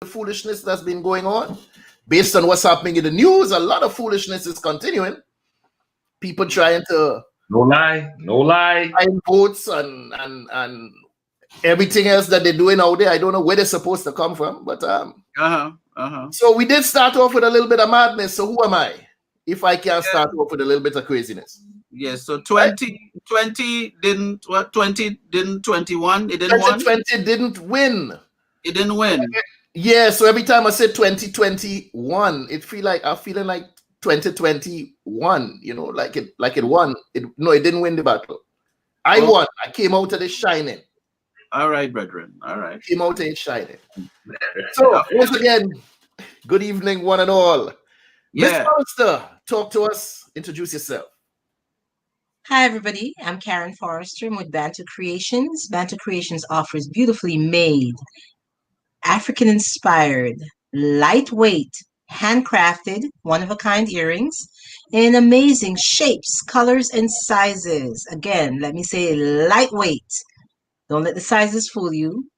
the foolishness that's been going on. Based on what's happening in the news, a lot of foolishness is continuing. People trying to no lie, find votes and everything else that they're doing out there. I don't know where they're supposed to come from, but So we did start off with a little bit of madness. So who am I if I can't start off with a little bit of craziness? Yes. So 2020 didn't what? 20 didn't 21. It didn't 2020 didn't win. It didn't win. Yeah. So every time I say 2021, I'm feeling like 2021. You know, like it won. No, it didn't win the battle. I won. I came out of this shining. All right, brethren. All right. Came out of it shining. So once again, good evening, one and all. Yeah. Miss Forrester, talk to us. Introduce yourself. Hi, everybody. I'm Karin Forrester. I'm with Bantu Creations. Bantu Creations offers beautifully made, African-inspired, lightweight, handcrafted, one-of-a-kind earrings in amazing shapes, colors, and sizes. Again, let me say lightweight. Don't let the sizes fool you.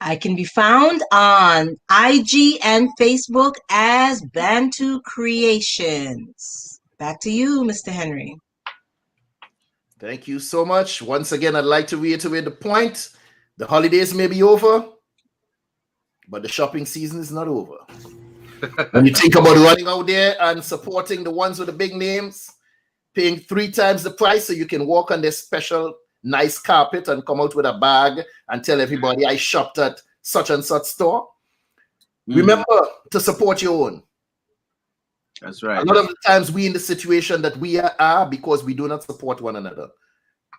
I can be found on IG and Facebook as Bantu Creations. Back to you, Mr. Henry. Thank you so much. Once again, I'd like to reiterate the point. The holidays may be over, but the shopping season is not over. When you think about running out there and supporting the ones with the big names, paying 3 times the price so you can walk on their special nice carpet and come out with a bag and tell everybody I shopped at such and such store. Remember to support your own. That's right. A lot of the times we in the situation that we are because we do not support one another.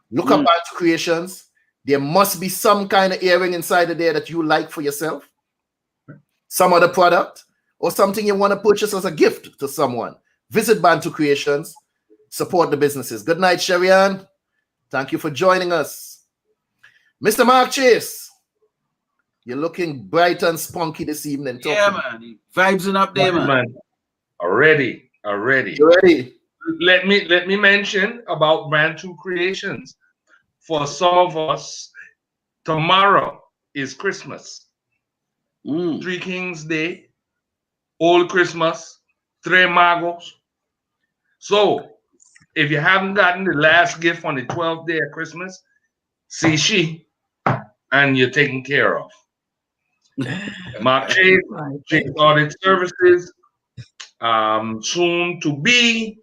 Look up Bantu Creations. There must be some kind of earring inside of there that you like for yourself, some other product, or something you want to purchase as a gift to someone. Visit Bantu Creations. Support the businesses. Good night, Sherian. Thank you for joining us. Mr. Mark Chase, you're looking bright and spunky this evening. Yeah, man. Vibes up there, man. Already. You ready? Let me mention about Bantu Creations. For some of us, tomorrow is Christmas. 3 Kings Day, Old Christmas, Tres Magos. So, if you haven't gotten the last gift on the 12th day of Christmas, see she, and you're taken care of. Mark Chase, Chase Audit Services, soon to be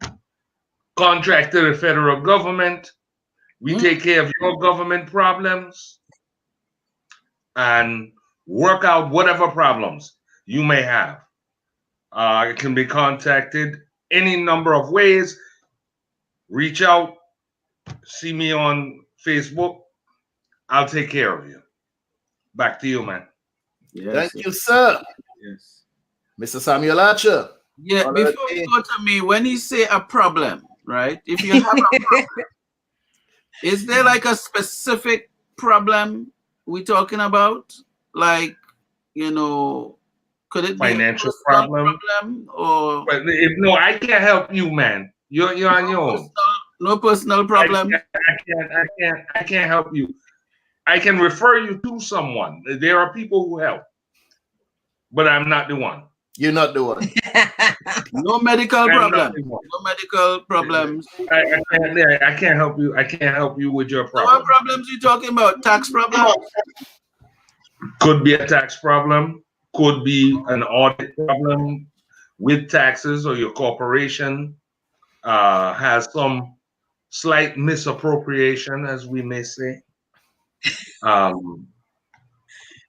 contract to the federal government. We take care of your government problems and work out whatever problems you may have. It can be contacted any number of ways. Reach out, see me on Facebook. I'll take care of you. Back to you, man. Yes, thank you, sir. Yes. Mr. Samuel Archer. Yeah, before you go to me, when you say a problem, right? If you have a problem, is there like a specific problem we're talking about? Like, you know, could it be financial a problem or? But no, I can't help you, man. You're on your own. No personal problem. I can't help you. I can refer you to someone. There are people who help, but I'm not the one. You're not the one. No medical problem. No medical problems. I can't help you. I can't help you with your problem. So what problems are you talking about? Tax problem? Could be a tax problem. Could be an audit problem with taxes, or your corporation has some slight misappropriation, as we may say.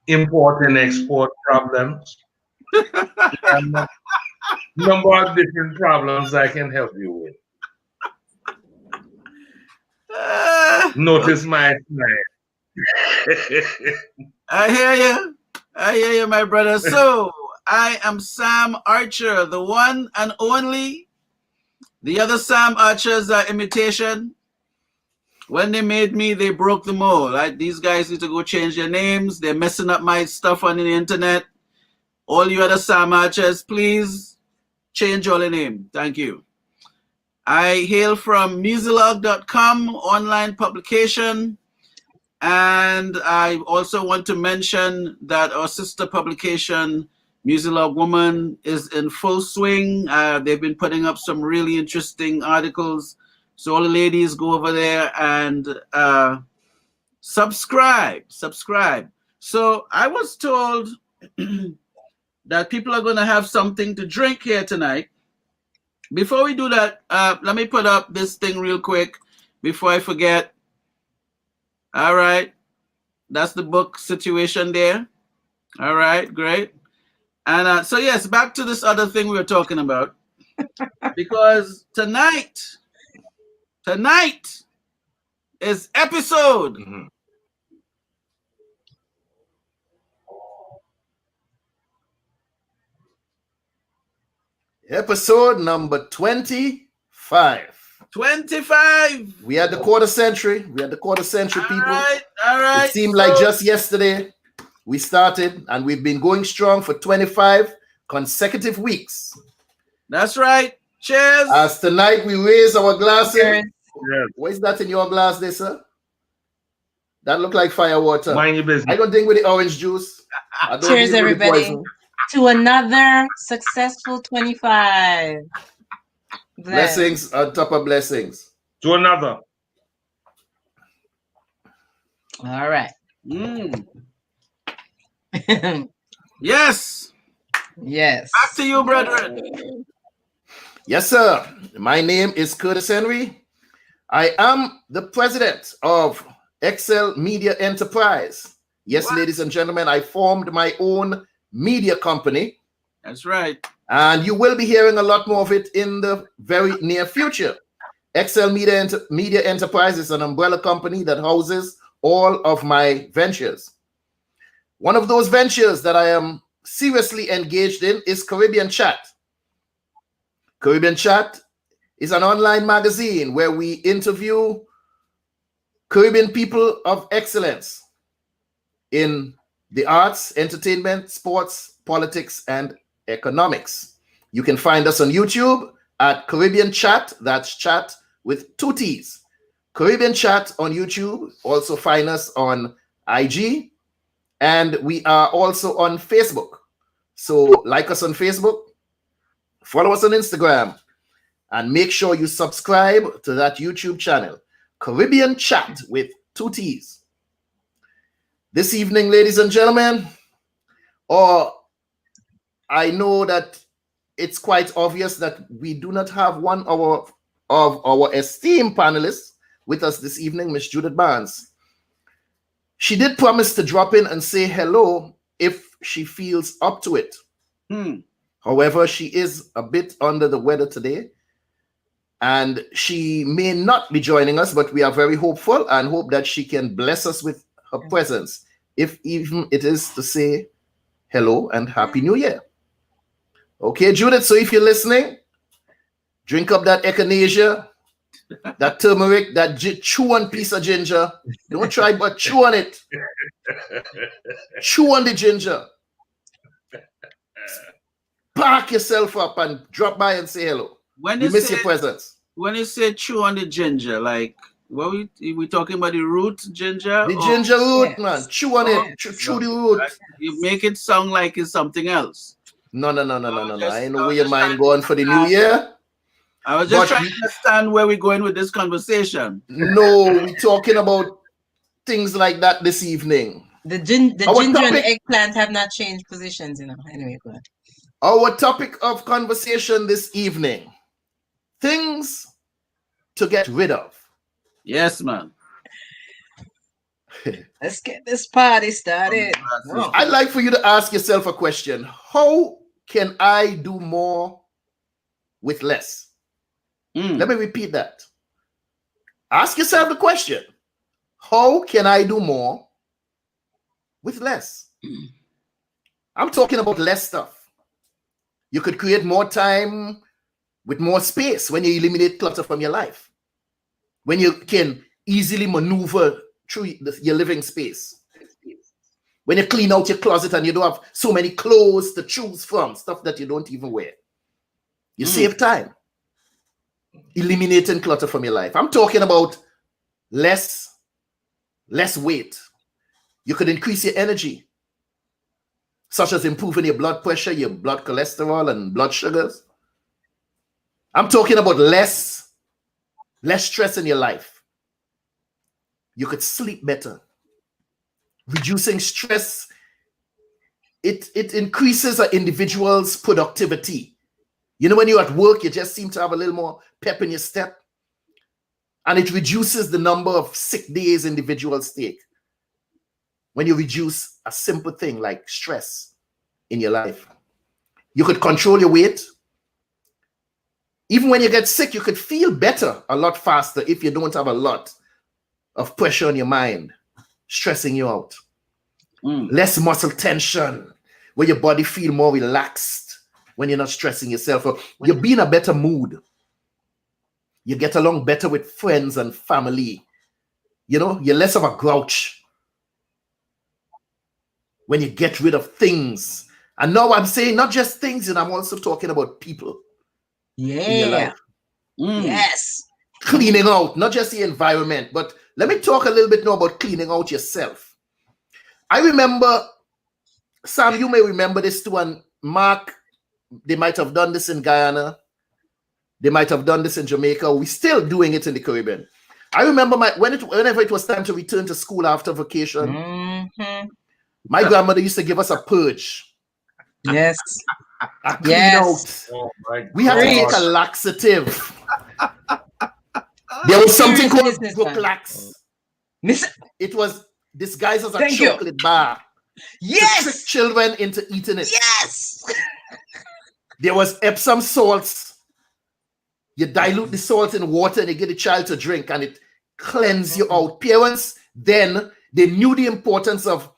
Import and export problems. Number of different problems I can help you with. Notice my smile. I hear you, my brother. So I am Sam Archer, the one and only. The other Sam Archers are imitation. When they made me, they broke the mold. Right? These guys need to go change their names. They're messing up my stuff on the internet. All you other Sam Archers, please change your name. Thank you. I hail from musilog.com, online publication. And I also want to mention that our sister publication, Music Love Woman, is in full swing. They've been putting up some really interesting articles. So all the ladies go over there and subscribe. So I was told that people are going to have something to drink here tonight. Before we do that, let me put up this thing real quick before I forget. All right. That's the book situation there. All right, great. And so, yes, back to this other thing we were talking about. Because tonight is episode episode number 25. 25. We had the quarter century. People. All right. It seemed like just yesterday we started, and we've been going strong for 25 consecutive weeks. That's right. Cheers. As tonight we raise our glasses. Cheers. Yes. What is that in your glass there, sir? That look like fire water. Mind your business. I don't drink with the orange juice. I don't Cheers, deal with the everybody, poison. to another successful 25. Blessings on top of blessings. To another. All right. Yes. Yes. Back to you, brethren. Yes, sir. My name is Curtis Henry. I am the president of Excel Media Enterprise. Yes, What? ladies and gentlemen, I formed my own media company, That's right. and you will be hearing a lot more of it in the very near future. Excel Media Enterprise is an umbrella company that houses all of my ventures. One of those ventures that I am seriously engaged in is Caribbean Chat. Caribbean Chat is an online magazine where we interview Caribbean people of excellence in the arts, entertainment, sports, politics, and economics. You can find us on YouTube at Caribbean Chat. That's chat with 2 T's. Caribbean Chat on YouTube. Also find us on IG. And we are also on Facebook. So like us on Facebook, follow us on Instagram, and make sure you subscribe to that YouTube channel, Caribbean Chat with 2 T's. This evening, ladies and gentlemen, I know that it's quite obvious that we do not have one of our esteemed panelists with us this evening, Miss Judith Barnes. She did promise to drop in and say hello if she feels up to it. However, she is a bit under the weather today, and she may not be joining us, but we are very hopeful and hope that she can bless us with her presence, if even it is to say hello and Happy New Year. Okay, Judith, so if you're listening, drink up that echinacea, that turmeric, that chew on piece of ginger. Don't try, but chew on it. Chew on the ginger. Park yourself up and drop by and say hello. When We you miss say, your presence. when you say chew on the ginger, like what we talking about, the root ginger? The or ginger root, Yes. man. Chew on it. Chew the root. you make it sound like it's something else. No. just- I know I where was your just mind trying going for the new year. I was just But trying to understand where we're going with this conversation. No, we're talking about things like that this evening. The ginger Our and topic- eggplant have not changed positions, Anyway, go ahead. Our topic of conversation this evening: things to get rid of. Yes, man. Let's get this party started. Oh. I'd like for you to ask yourself a question. How can I do more with less? Let me repeat that. Ask yourself the question. How can I do more with less? I'm talking about less stuff. You could create more time with more space when you eliminate clutter from your life. When you can easily maneuver through your living space. When you clean out your closet and you don't have so many clothes to choose from, stuff that you don't even wear. You save time. Eliminating clutter from your life. I'm talking about less less weight. You could increase your energy, such as improving your blood pressure, your blood cholesterol, and blood sugars. I'm talking about less stress in your life. You could sleep better. Reducing stress, it increases an individual's productivity. You know, when you're at work, you just seem to have a little more pep in your step. And it reduces the number of sick days individuals take. When you reduce a simple thing like stress in your life. You could control your weight. Even when you get sick, you could feel better a lot faster if you don't have a lot of pressure on your mind, stressing you out. Less muscle tension, where your body feel more relaxed when you're not stressing yourself. Or you be in a better mood. You get along better with friends and family. You know, you're less of a grouch when you get rid of things. And now I'm saying not just things, and I'm also talking about people. In your life. Yes. Cleaning out, not just the environment, but let me talk a little bit now about cleaning out yourself. I remember, Sam, you may remember this too, and Mark, they might have done this in Guyana. They might have done this in Jamaica. We're still doing it in the Caribbean. I remember whenever it was time to return to school after vacation, my grandmother used to give us a purge. Yes. A clean out. Oh, we had to take a laxative. There was something called Brooklax. It was disguised as a chocolate bar. Yes. To trick children into eating it. Yes. There was Epsom salts. You dilute the salt in water and you get the child to drink and it cleanses you out. Parents, then, they knew the importance of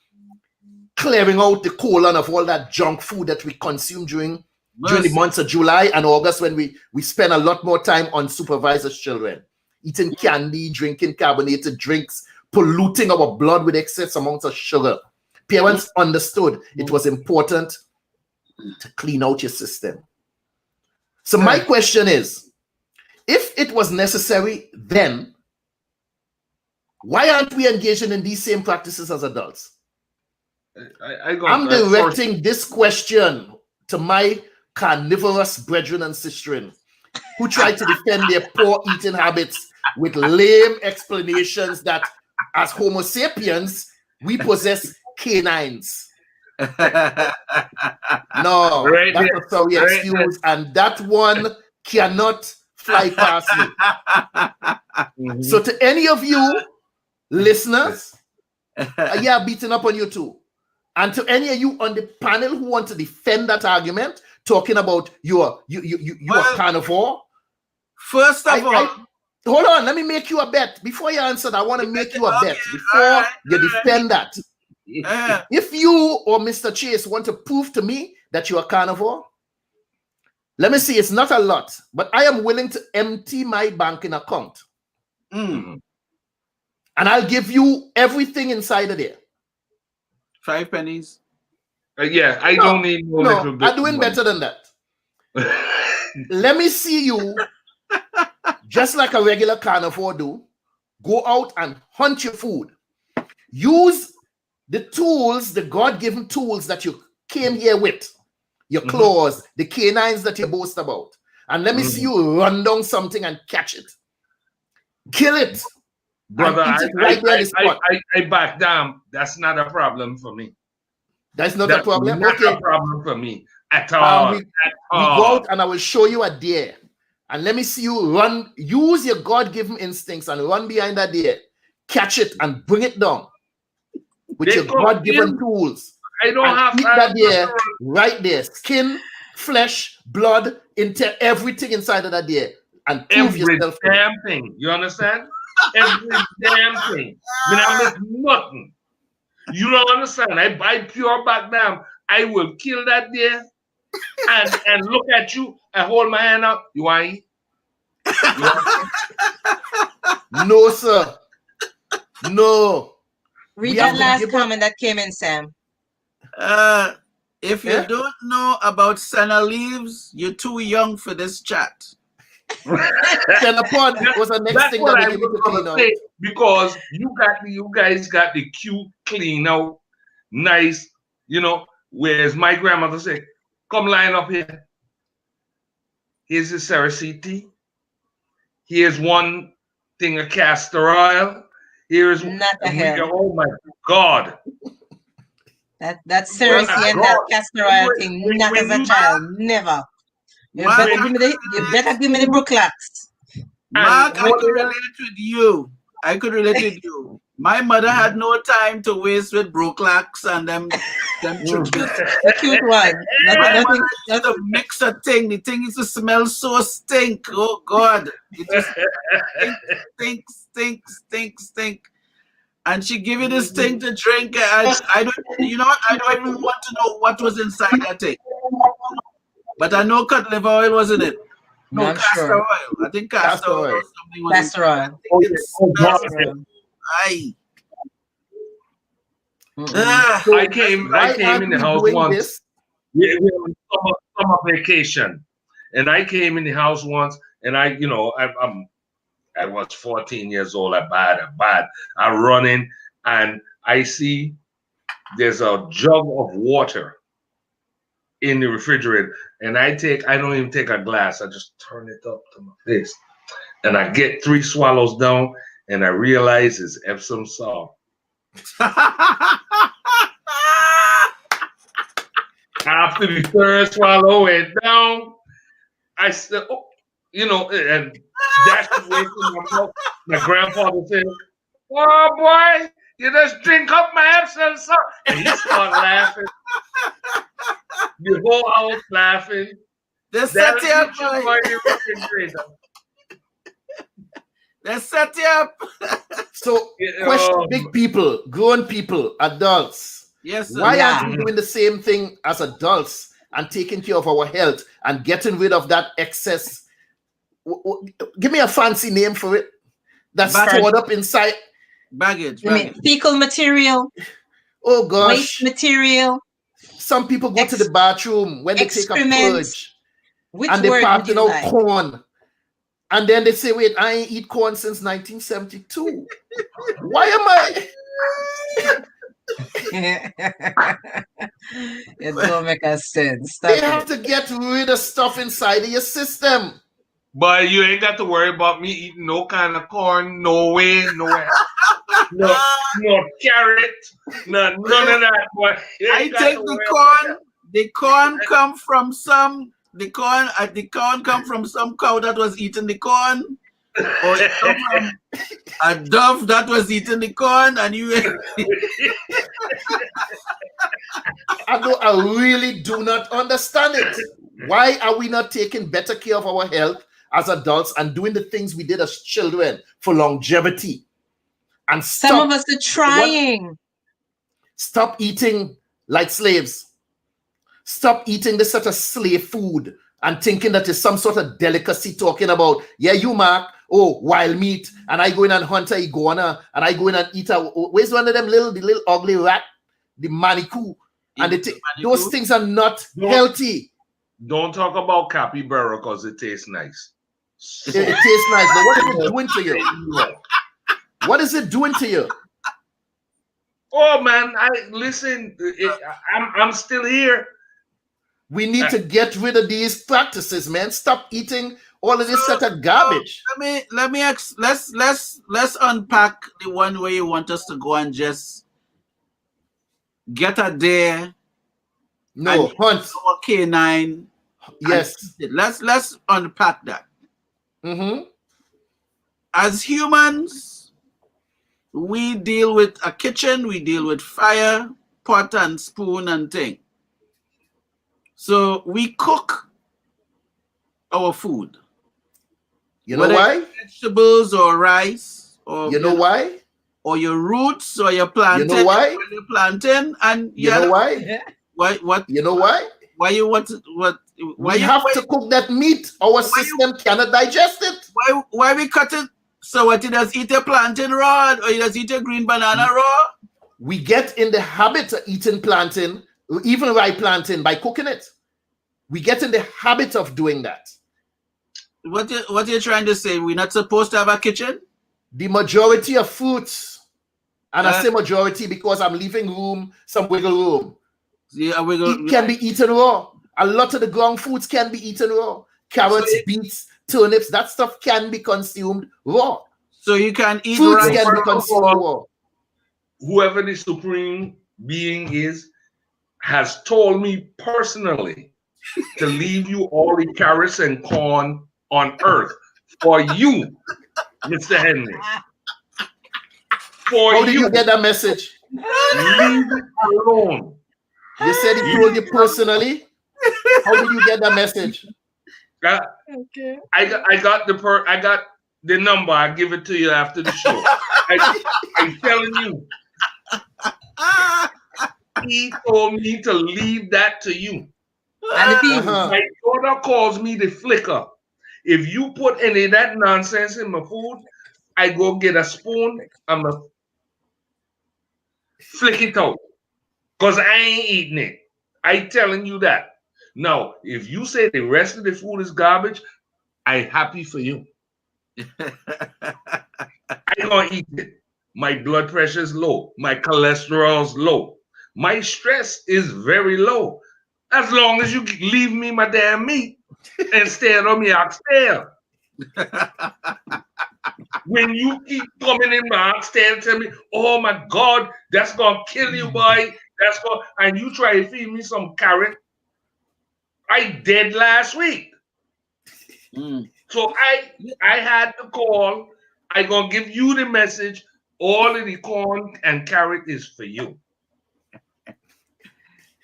clearing out the colon of all that junk food that we consume during the months of July and August, when we spend a lot more time unsupervised as children, eating candy, drinking carbonated drinks, polluting our blood with excess amounts of sugar. Parents understood it was important to clean out your system. So my question is, if it was necessary then, why aren't we engaging in these same practices as adults? I'm directing this question to my carnivorous brethren and sistren who try to defend their poor eating habits with lame explanations that as Homo sapiens, we possess canines. No, Right, that's a sorry excuse, and that one cannot fly past me. So to any of you listeners, beating up on you too. And to any of you on the panel who want to defend that argument, talking about you are carnivore. First of all, hold on, let me make you a bet. Before you answer that, I want to make you a bet before you defend that. If you or Mr. Chase want to prove to me that you are carnivore, let me see, it's not a lot, but I am willing to empty my banking account. And I'll give you everything inside of there. 5 pennies. I don't need no little bit. I'm doing better than that. Let me see you, just like a regular carnivore do, go out and hunt your food. Use the tools, the God-given tools that you came here with. Your claws, the canines that you boast about. And let me see you run down something and catch it. Kill it. Brother, I back down. That's not a problem for me. That's not a problem? Not a problem for me at all. We go out and I will show you a deer. And let me see you run. Use your God-given instincts and run behind that deer. Catch it and bring it down. With your God-given tools. I don't have eat that deer right there. Skin, flesh, blood, into everything inside of that deer. And prove yourself. Every damn thing. You understand? Every damn thing. I miss nothing. You don't understand. I buy pure back down. I will kill that deer and look at you and hold my hand up. You want to eat? No, sir. No. Read that last comment that came in, Sam. If you don't know about senna leaves, you're too young for this chat. Then upon was the next That's thing what that I they give you was to clean gonna out. say, because you guys got the cute clean out, nice, whereas my grandmother said, come line up here. Here's the Sarasiti. Here's one thing of castor oil. Here's Not a hell. oh my God. That seriously and that castor oil thing, not as a child, never. You better give me the Brooklaks. Mark, I could relate with you. I could relate with you. My mother had no time to waste with Brooklaks and them the cute one. Nothing to mix a thing. The thing used to smell so stink. Oh God. It just stink. And she give you this thing to drink, and I don't even want to know what was inside that thing. But I know cut liver oil was in it. No, castor oil. I think castor oil or something was castor oil. I came in the house once. We were on summer vacation, and I came in the house once, and I was 14 years old. I'm bad. I run in, and I see there's a jug of water in the refrigerator, and I don't even take a glass. I just turn it up to my face, and I get 3 swallows down, and I realize it's Epsom salt. After the 3rd swallow went down, I said, and dashed away from my mouth. My grandfather said, "Oh boy, you just drink up my Epsom salt," and he started laughing. The whole house laughing. They set you up, They set you up. So, question: big people, grown people, adults. Yes, sir. Why aren't we doing the same thing as adults and taking care of our health and getting rid of that excess? Give me a fancy name for it. That's stored up inside. Baggage. I mean, fecal material. Oh gosh. Waste material. Some people go to the bathroom when they take a purge. And they parting out corn. And then they say, wait, I ain't eat corn since 1972. Why am I? It don't make a sense. They have to get rid of stuff inside of your system. But you ain't got to worry about me eating no kind of corn, no way, no carrot, none of that. But I take the corn. The corn come from some. The corn come from some cow that was eating the corn, or it come from a dove that was eating the corn, and you. I really do not understand it. Why are we not taking better care of our health as adults and doing the things we did as children for longevity? And some of us are trying. Stop eating like slaves. Stop eating this sort of slave food and thinking that it's some sort of delicacy, talking about, yeah, you, Mark, wild meat, and I go in and hunt a iguana, and I go in and eat where's one of them the little ugly rat, the manikou, and those things are not healthy. Don't talk about capybara because it tastes nice. It tastes nice, but what is it doing to you? What is it doing to you? Oh man, listen. I'm still here. We need to get rid of these practices, man. Stop eating all of this set of garbage. Let's unpack the one way you want us to go and just get a dare. No, hunt. K9. Yes. Let's unpack that. Mm-hmm. As humans, we deal with a kitchen, we deal with fire, pot and spoon and thing. So we cook our food. You know why? Vegetables or rice, or you know why? Or your roots, or your plantain. You know why? Your plantain, and you know why? Why? What? You know why? Why you want? What? Why we have to cook that meat? Our system cannot digest it. Why we cut it? So what? You just eat a plantain raw, or you just eat a green banana raw? We get in the habit of eating plantain, even ripe plantain, by cooking it. We get in the habit of doing that. what you're trying to say? We're not supposed to have a kitchen? The majority of fruits, and I say majority because I'm leaving room, some wiggle room. Yeah, Can be eaten raw. A lot of the ground foods can be eaten raw. Carrots, beets, turnips, that stuff can be consumed raw. So you can eat fruits rice. Can be consumed raw. Whoever the supreme being is has told me personally to leave you all the carrots and corn on earth for you, Mr. Henry. For How did you get that message? Leave it alone. You said he told you personally. How did you get that message? Okay. I got the number. I'll give it to you after the show. I'm telling you. He told me to leave that to you. My daughter calls me the flicker. If you put any of that nonsense in my food, I go get a spoon and I flick it out. Because I ain't eating it. I telling you that. Now, if you say the rest of the food is garbage, I'm happy for you. I gonna eat it. My blood pressure is low. My cholesterol's low. My stress is very low. As long as you leave me my damn meat and stand on me oxtail. When you keep coming in my oxtail and tell me, oh my God, that's gonna kill you, boy. And you try to feed me some carrot. I dead last week. So I had to call. I gonna give you the message. All of the corn and carrot is for you.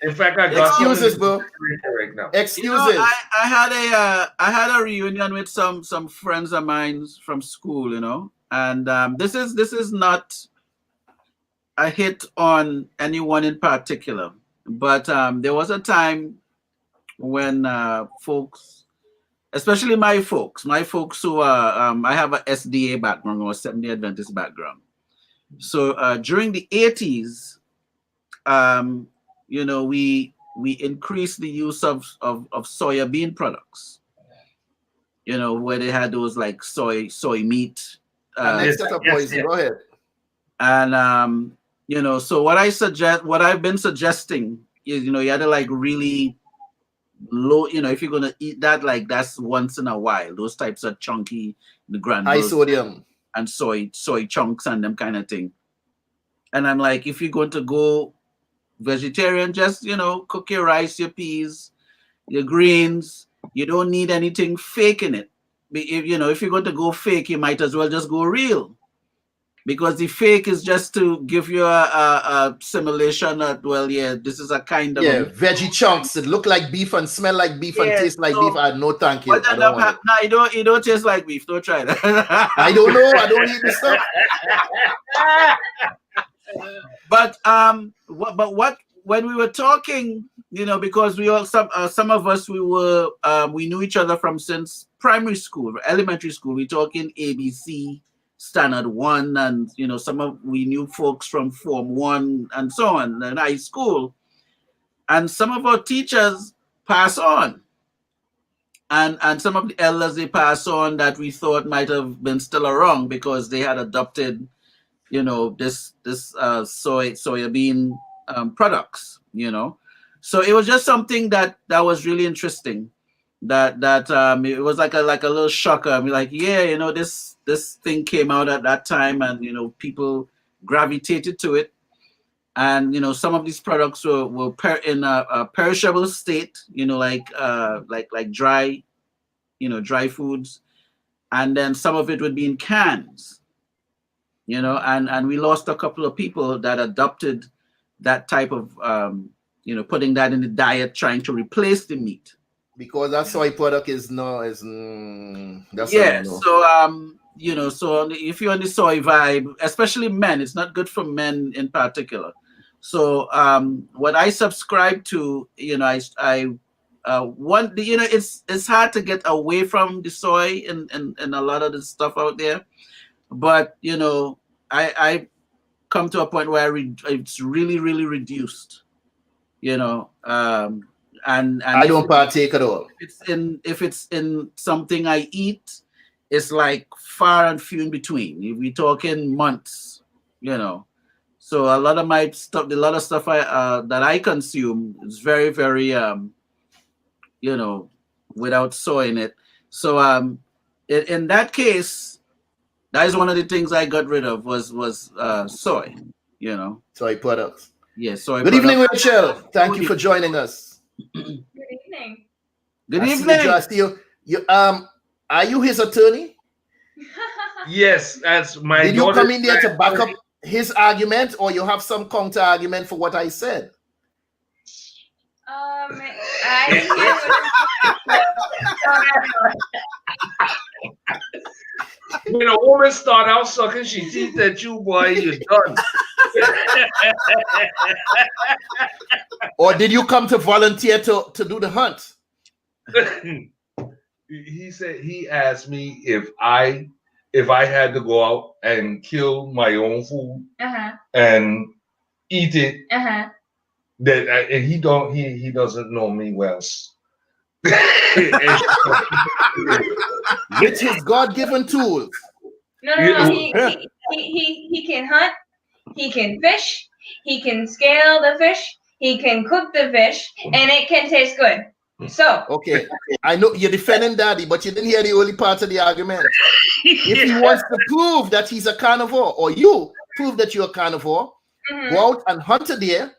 In fact, I got excuses, bro. Right now. Excuses. I had a reunion with some friends of mine from school, and this is not a hit on anyone in particular, but there was a time when folks, especially my folks who are, I have a SDA background or Seventh-day Adventist background. So during the 80s, we increased the use of soya bean products, where they had those like soy meat. Go ahead. And so what I've been suggesting is, you had to like really low, if you're gonna eat that, like that's once in a while, those types of chunky, the granules, high sodium and soy chunks and them kind of thing. And I'm like, if you're going to go vegetarian, just cook your rice, your peas, your greens. You don't need anything fake in it. If you're going to go fake, you might as well just go real, because the fake is just to give you a simulation that, well, yeah, this is a kind of veggie chunks that look like beef and smell like beef and taste like beef. No, thank you. I don't want it. You don't taste like beef. Don't try that. I don't know. I don't eat this stuff. But when we were talking, because we all some of us we knew each other from since primary school, elementary school. We're talking ABC, Standard 1, and we knew folks from Form 1 and so on in high school, and some of our teachers pass on, and some of the elders they pass on that we thought might have been still around because they had adopted this soybean products, so it was just something that was really interesting, that it was like a little shocker. I mean, like, yeah, this thing came out at that time, and people gravitated to it, and some of these products were in a perishable state, like dry foods, and then some of it would be in cans, and we lost a couple of people that adopted that type of putting that in the diet, trying to replace the meat, because that soy product is that's so if you're on the soy vibe, especially men, it's not good for men in particular. So what I subscribe to, it's hard to get away from the soy and a lot of the stuff out there, but I come to a point where it's really, really reduced, and and I don't partake at all. If it's in something I eat, it's like far and few in between. We're talking months, you know. So a lot of my stuff, that I consume is very, very you know, without soy in it. So in that case, that is one of the things I got rid of was soy, you know. Soy products. Yes, soy Good products. evening, Rachel. Thank you for joining us. Good evening. Good I evening. see you. Are you his attorney? Yes, that's my. Did you come in there to back up his argument, or you have some counter argument for what I said? When a woman start out sucking, she teeth at you, boy, you're done. Or did you come to volunteer to do the hunt? He asked me if I had to go out and kill my own food and eat it. And he doesn't know me well. With his God-given tools. No. He can hunt. He can fish. He can scale the fish. He can cook the fish, and it can taste good. So okay, I know you're defending Daddy, but you didn't hear the early part of the argument. If he wants to prove that he's a carnivore, or you prove that you're a carnivore, go out and hunt a deer,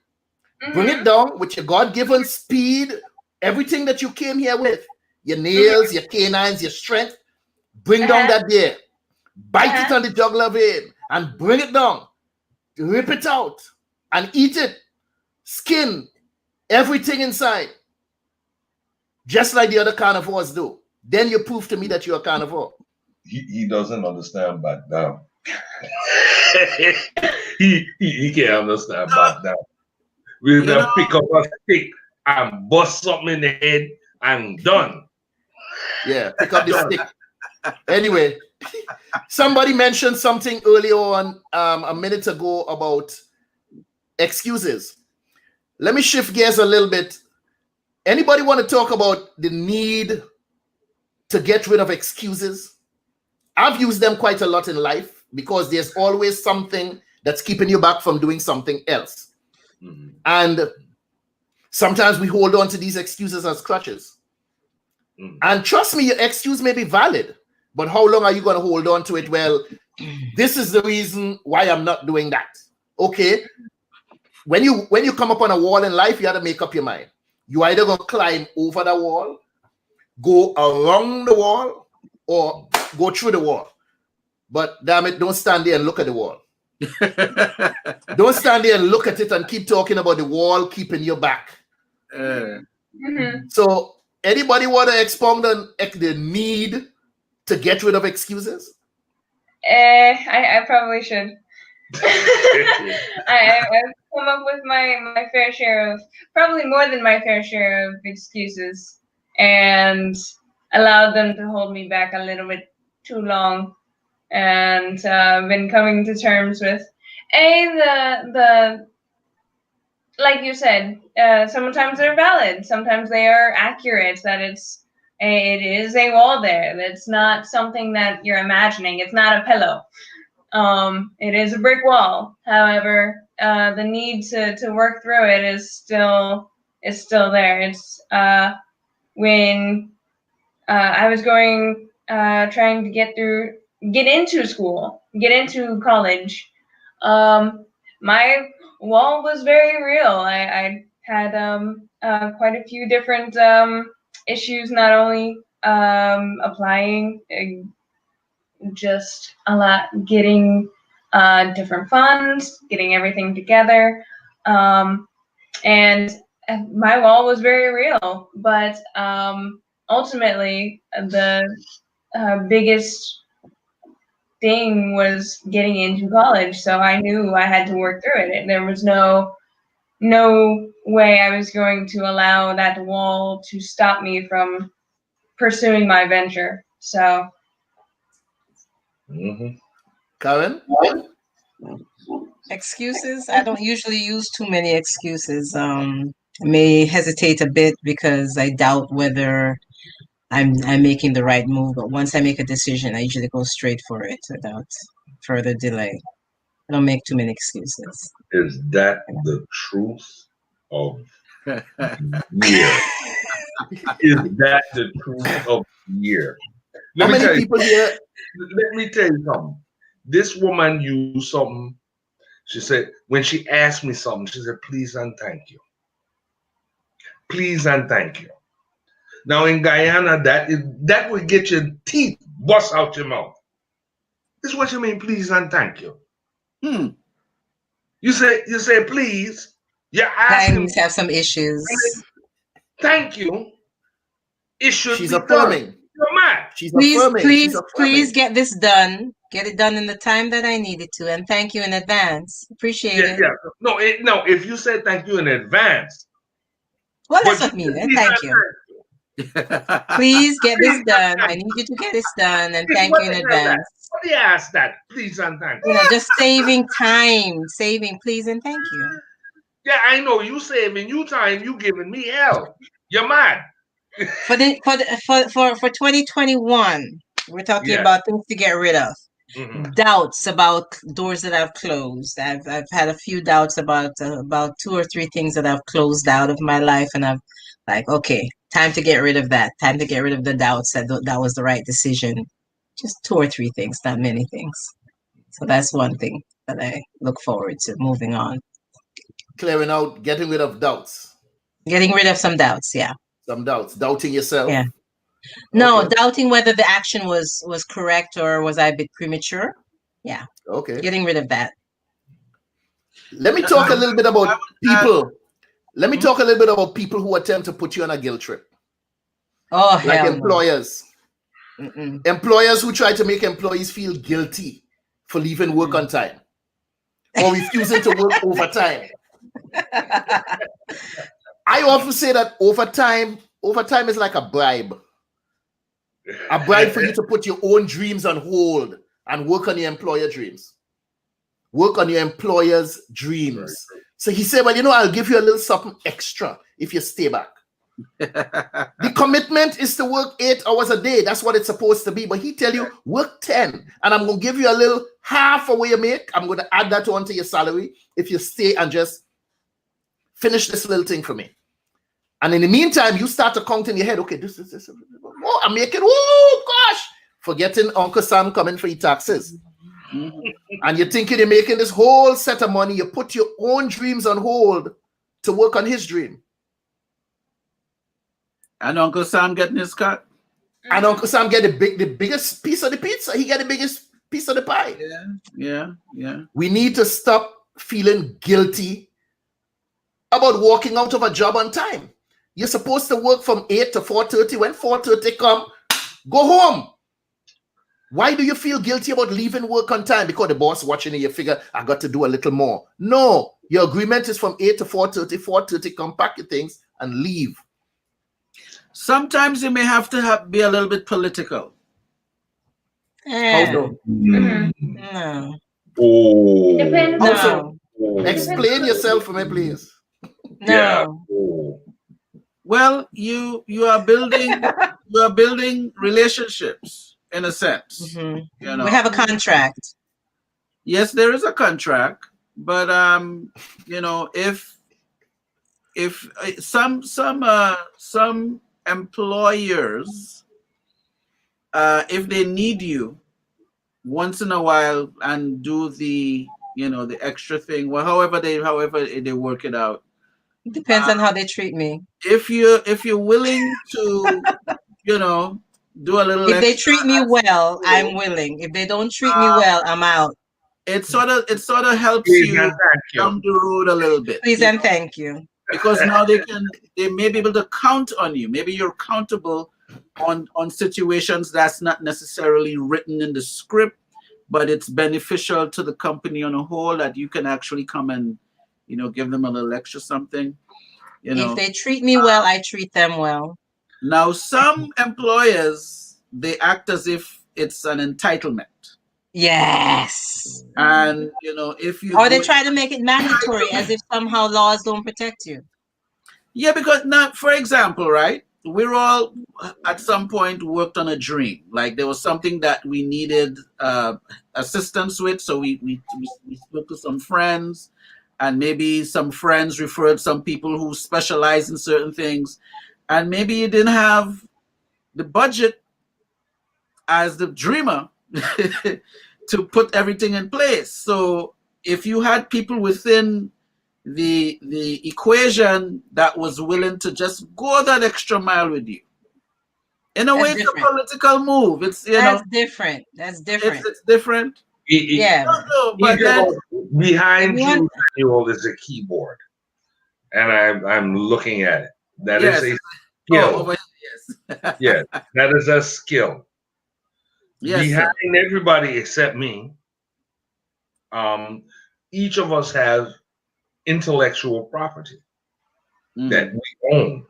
bring it down with your God-given speed, everything that you came here with, your nails, your canines, your strength. Bring down that deer, bite it on the jugular vein, and bring it down. Rip it out and eat it. Skin, everything inside. Just like the other carnivores do. Then you prove to me that you're a carnivore. He doesn't understand back down. he can't understand back down. We're gonna pick up a stick and bust something in the head and done. Yeah, pick up the stick. Anyway, somebody mentioned something earlier on a minute ago about excuses. Let me shift gears a little bit. Anybody want to talk about the need to get rid of excuses? I've used them quite a lot in life because there's always something that's keeping you back from doing something else. And sometimes we hold on to these excuses as crutches. And trust me, your excuse may be valid, but how long are you going to hold on to it? Well, this is the reason why I'm not doing that. Okay. When you come up on a wall in life, you have to make up your mind. You either going to climb over the wall, go around the wall, or go through the wall. But damn it, don't stand there and look at the wall. Don't stand there and look at it and keep talking about the wall keeping you back. So anybody want to expound on the need to get rid of excuses? I probably should. I've come up with my fair share of, probably more than my fair share of excuses, and allowed them to hold me back a little bit too long, and been coming to terms with the like you said, sometimes they're valid, sometimes they are accurate, that it is a wall there. That's not something that you're imagining. It's not a pillow. It is a brick wall. However, the need to work through it is still there. It's when I was trying to get into school, get into college. My wall was very real. I had quite a few different issues, not only applying, just a lot, getting different funds, getting everything together, and my wall was very real. But ultimately, the biggest thing was getting into college, so I knew I had to work through it. There was no way I was going to allow that wall to stop me from pursuing my venture. So Karin? Excuses? I don't usually use too many excuses. I may hesitate a bit because I doubt whether I'm making the right move. But once I make a decision, I usually go straight for it without further delay. I don't make too many excuses. Is that the truth of the year? Is that the truth of the year? How many people here? Let me tell you something. This woman used something. She said, when she asked me something, she said, please and thank you. Please and thank you. Now in Guyana, that would get your teeth bust out your mouth. This is what you mean, please and thank you. You say please. You're asking. Times have some issues. Thank you. It should She's be affirming. done. You're mad. She's affirming. She's affirming. Please get this done. Get it done in the time that I need it to, and thank you in advance. Appreciate it. Yeah. No, if you say thank you in advance. Well, that's what I mean. Thank you. Please get this done. I need you to get this done, and thank you in advance. What do you ask that? Please and thank you. Just saving time. Saving, please and thank you. Yeah, I know. You saving you time, you giving me hell. You're mad. For 2021, we're talking about things to get rid of. Mm-hmm. Doubts about doors that I've closed. I've had a few doubts about 2 or 3 things that I've closed out of my life, and I've like, okay, time to get rid of that. Time to get rid of the doubts that was the right decision. Just 2 or 3 things, not many things. So that's one thing that I look forward to moving on. Clearing out, getting rid of doubts. Getting rid of some doubts, yeah. Some doubts. Doubting yourself. Yeah. No, doubting whether the action was correct or was I a bit premature. Yeah. Okay. Getting rid of that. Let me talk a little bit about people. Let me talk a little bit about people who attempt to put you on a guilt trip. Oh, like hell employers. No. Employers who try to make employees feel guilty for leaving work on time or refusing to work overtime. I often say that overtime is like a bribe. A bribe for you to put your own dreams on hold and work on your employer dreams. Work on your employer's dreams. Right. So he said, well, I'll give you a little something extra if you stay back. The commitment is to work 8 hours a day. That's what it's supposed to be. But he tell you, work 10. And I'm going to give you a little half of what you make. I'm going to add that onto your salary if you stay and just finish this little thing for me. And in the meantime, you start to count in your head, okay, this. Oh, I'm making, oh, gosh. Forgetting Uncle Sam coming for your taxes. And you're thinking you're making this whole set of money. You put your own dreams on hold to work on his dream. And Uncle Sam getting his cut. And Uncle Sam get the biggest piece of the pizza. He get the biggest piece of the pie. Yeah. We need to stop feeling guilty about walking out of a job on time. You're supposed to work from 8 to 4:30. When 4:30 come, go home. Why do you feel guilty about leaving work on time? Because the boss watching you figure, I got to do a little more. No, your agreement is from 8 to 4:30. 4:30, come pack your things and leave. Sometimes you may have to be a little bit political. How so? No. Oh. Depends. No. Explain yourself for me, please. No. Yeah. Well, you are building relationships in a sense. Mm-hmm. We have a contract. Yes, there is a contract, but if some employers, if they need you once in a while and do the extra thing, well, however they work it out. It depends on how they treat me. If you're willing to, do a little. If they treat me well, I'm willing. If they don't treat me well, I'm out. It sort of helps you down the road a little bit. Please and thank you. Because now they may be able to count on you. Maybe you're countable on situations that's not necessarily written in the script, but it's beneficial to the company on a whole that you can actually come and give them a little extra something. If they treat me well, I treat them well. Now, some employers, they act as if it's an entitlement. Yes. And if you or they try to make it mandatory as if somehow laws don't protect you. Yeah, because now, for example, right? We're all at some point worked on a dream. Like there was something that we needed assistance with, so we spoke to some friends, and maybe some friends referred some people who specialize in certain things, and maybe you didn't have the budget as the dreamer to put everything in place. So if you had people within the equation that was willing to just go that extra mile with you. In a way, it's a political move. It's That's different. That's different. It's different. Yeah. No, but then, behind you, Daniel, is a keyboard, and I'm looking at it. That is a skill. Yes. Yes, that is a skill. Yes, behind everybody except me, each of us have intellectual property that we own,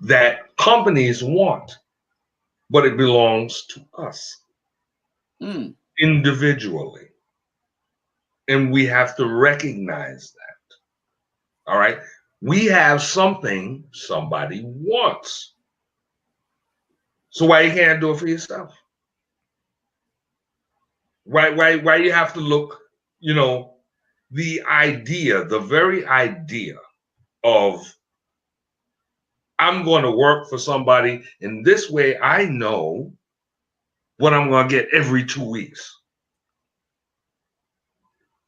that companies want, but it belongs to us individually. And we have to recognize that. All right. We have something somebody wants. So why you can't do it for yourself? Why you have to look, the very idea of I'm going to work for somebody in this way, I know what I'm going to get every 2 weeks.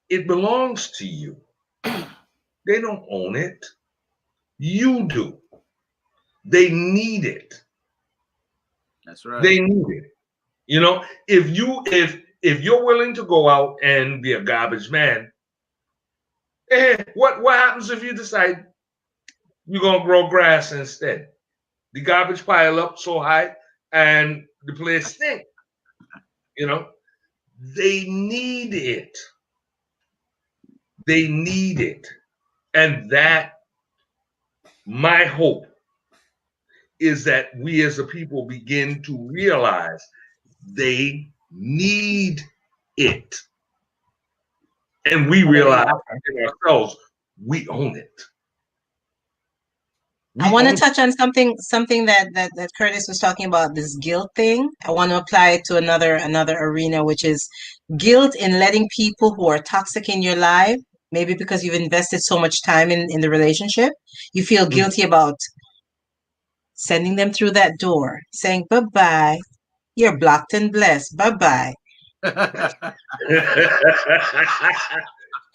It belongs to you. They don't own it. You do. They need it. That's right. They need it. If you're willing to go out and be a garbage man, what happens if you decide you're gonna grow grass instead? The garbage pile up so high and the place stink. They need it. They need it. And that, my hope is that we as a people begin to realize they need it. And we realize in ourselves, we own it. I want to touch on something that Curtis was talking about, this guilt thing. I want to apply it to another arena, which is guilt in letting people who are toxic in your life, maybe because you've invested so much time in the relationship, you feel guilty about sending them through that door, saying, bye-bye, you're blocked and blessed, bye-bye.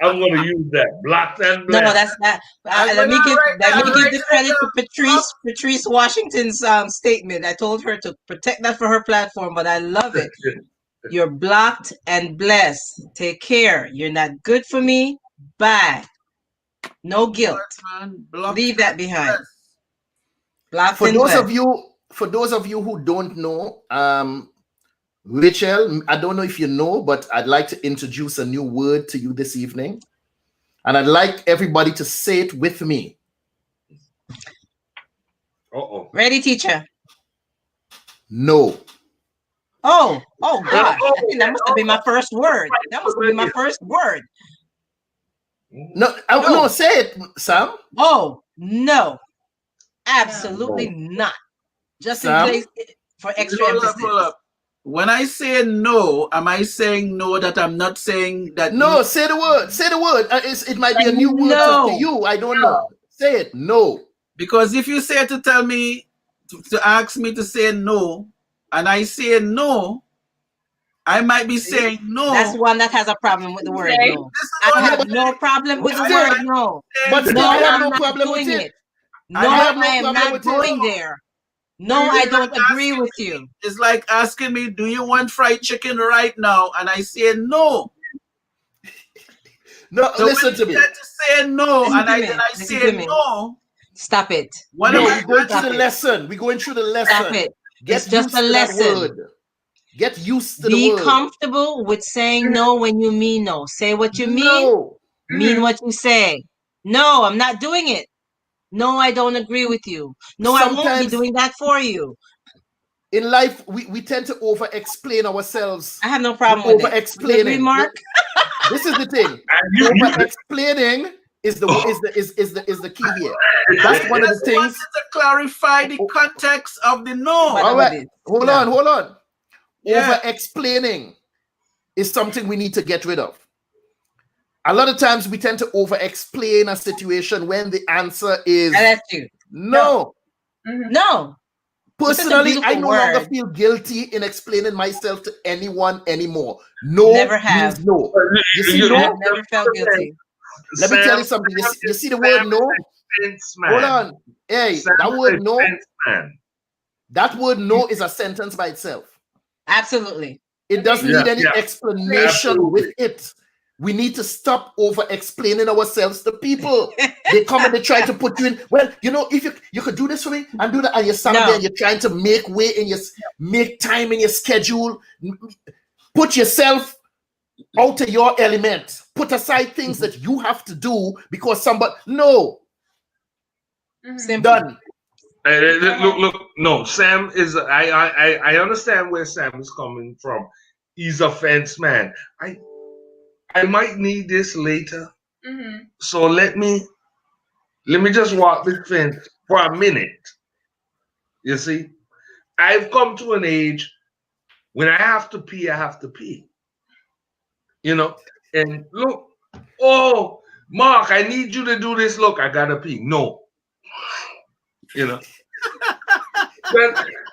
I'm going to use that. Blocked and blessed. No, that's not. Let me give the credit to Patrice Washington's statement. I told her to protect that for her platform, but I love it. You're blocked and blessed. Take care. You're not good for me. Bye. No guilt. Leave that behind. Blocked and blessed. For those of you who don't know, Rachel, I don't know if you know, but I'd like to introduce a new word to you this evening. And I'd like everybody to say it with me. Ready, teacher? No. Oh God. I think that must have been my first word. That must have been my first word. No, say it, Sam. Oh, no. Absolutely not. Just in place for extra emphasis. When I say no, am I saying no that I'm not saying that? No, say the word. Say the word. It might be a new word to you. I don't know. Say it. No. Because if you say to tell me, to ask me to say no, and I say no, I might be saying no. That's one that has a problem with the word no. I have no problem with the word no. But no, I have no I'm problem not with doing it. No, I am not going there. No, I don't agree with you. It's like asking me, do you want fried chicken right now? And I say no. No, so listen to me. To say no, and I say no. Stop it. We're going through the lesson. We're going through the lesson. Stop it. It's just a lesson. Get used to the word. Be comfortable with saying no when you mean no. Say what you mean. Mean what you say. No, I'm not doing it. No, I don't agree with you. No, I won't be doing that for you. In life, we tend to over-explain ourselves. I have no problem with over-explaining. Remark. This is the thing. Over-explaining is the key here. That's one of the things. To clarify the context of the no. All right, hold on. Yeah. Over explaining is something we need to get rid of. A lot of times we tend to over explain a situation when the answer is no. No. Personally, I no longer feel guilty in explaining myself to anyone anymore. No means no. You see, no? I've never felt guilty. Let me tell you something. You see the word no? Hold on. Hey, that word no. That word no is a sentence by itself. Absolutely. It doesn't need any explanation with it. We need to stop over explaining ourselves to people. They come and they try to put you in. Well, you know, if you could do this for me and do that, and you're standing there and you're trying to make way in your make time in your schedule. Put yourself out of your element. Put aside things that you have to do because somebody no. Done. Look, no, Sam is I understand where Sam is coming from. He's a fence man. I might need this later. So let me just walk this fence for a minute. You see? I've come to an age when I have to pee, I have to pee. You know? And look, oh, Mark, I need you to do this. Look, I gotta pee. No. You know?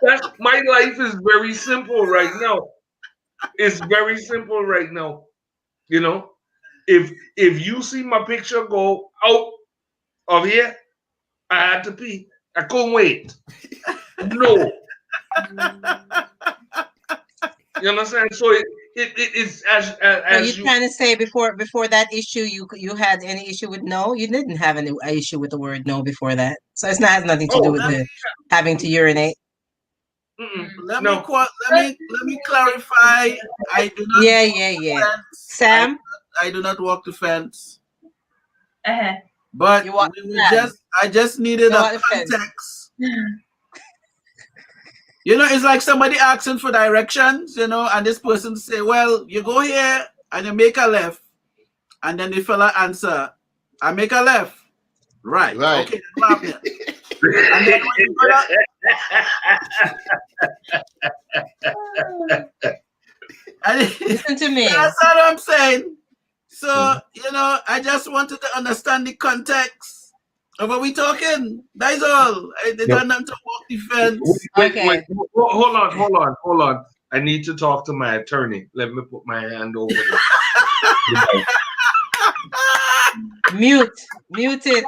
That's my life is very simple right now. It's very simple right now. You know, if you see my picture go out of here, I had to pee. I couldn't wait. No. You understand? So it's as you're trying to say before that issue you had any issue with no? You didn't have any issue with the word no before that. So it's not has nothing to do with the having to urinate. Let me clarify. I do not. Yeah. Sam, I do not walk the fence. But I just needed a context. You know, it's like somebody asking for directions, you know, and this person say, well, you go here and you make a left. And then the fella answer, I make a left. Right. Okay, and then listen to me. That's what I'm saying. So, you know, I just wanted to understand the context of what we talking. That's all. They don't have to walk the fence. Wait. Hold on. I need to talk to my attorney. Let me put my hand over there. Mute it.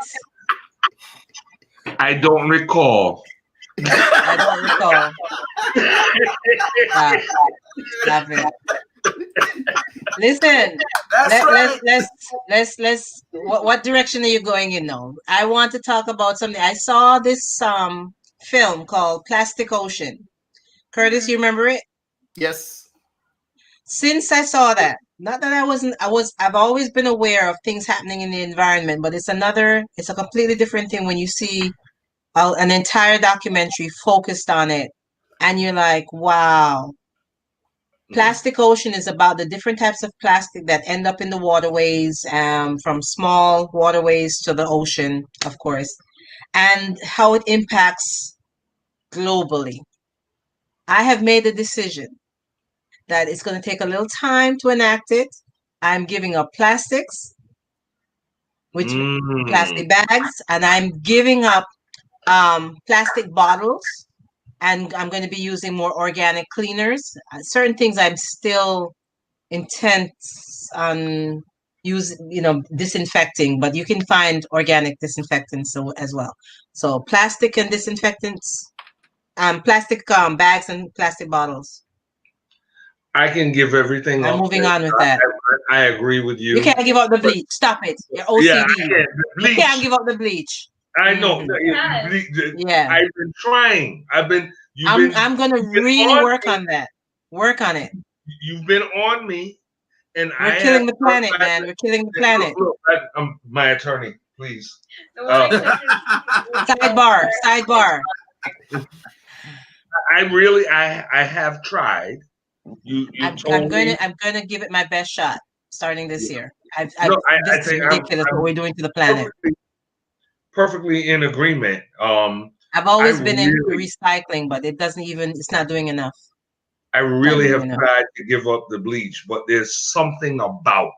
I don't recall. Stop it. Listen, let's what direction are you going in now? I want to talk about something. I saw this film called Plastic Ocean. Curtis, you remember it? Yes. Since I saw that, not that I've always been aware of things happening in the environment, but it's a completely different thing when you see an entire documentary focused on it and you're like, wow. Plastic Ocean is about the different types of plastic that end up in the waterways, from small waterways to the ocean, of course, and how it impacts globally. I have made a decision that it's going to take a little time to enact it. I'm giving up plastics, which plastic bags, and I'm giving up plastic bottles. And I'm going to be using more organic cleaners. Certain things I'm still intent on disinfecting, but you can find organic disinfectants as well. So plastic and disinfectants, plastic bags and plastic bottles. I can give everything up. I'm moving on with that. I agree with you. You can't give up the bleach. Stop it. You're OCD. You can't give up the bleach. I know. Yeah. I've been trying. I'm gonna really work on that. Work on it. You've been on me, and we're killing the planet, man. We're killing the planet. Look, I'm my attorney, please. Sidebar. I have tried. I'm gonna give it my best shot starting this year. No, this is ridiculous what we're doing to the planet. Perfectly in agreement. I've always been in really- recycling, but it's not doing enough. I really have enough. tried to give up the bleach, but there's something about.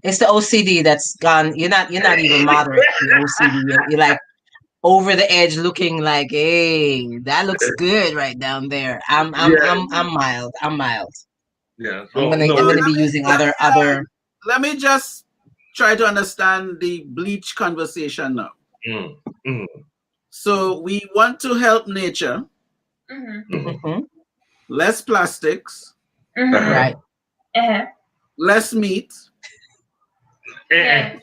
It's the OCD that's gone. You're not even moderate. The OCD. You're like over the edge, looking like, hey, that looks good right down there. I'm mild. I'm mild. Yeah. I'm gonna be using other. Let me just try to understand the bleach conversation now. So we want to help nature. Less plastics. Right. Less meat. Yeah.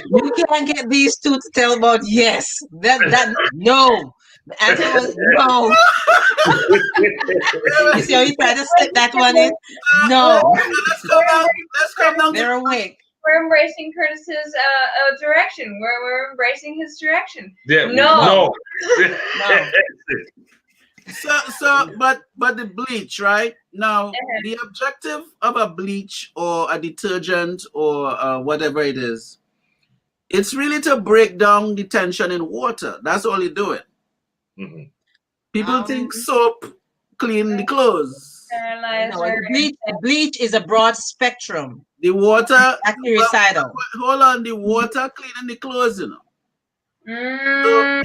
You can't get these two to tell about yes. That no. The answer was no. You see how you try to slip that one in? No. Let's come down. They're awake. We're embracing Curtis's direction. We're embracing his direction. Yeah, No. But the bleach, right? Now, the objective of a bleach or a detergent or whatever it is, it's really to break down the tension in water. That's all you're doing. People think soap clean the clothes. No, bleach is a broad spectrum. The water, bactericidal. Hold on, the water cleaning the clothes, you know. So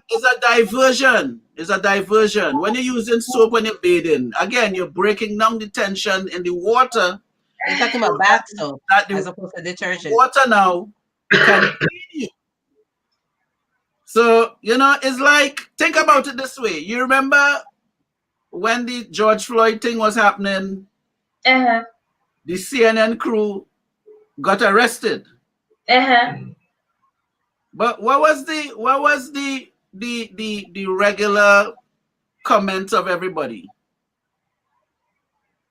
it's a diversion. It's a diversion. When you're using soap when you're bathing, again, you're breaking down the tension in the water. You're talking about bath soap as opposed to detergent. Water now can clean you. So, you know, it's like, think about it this way. You remember when the George Floyd thing was happening, the CNN crew got arrested. But what was the regular comment of everybody?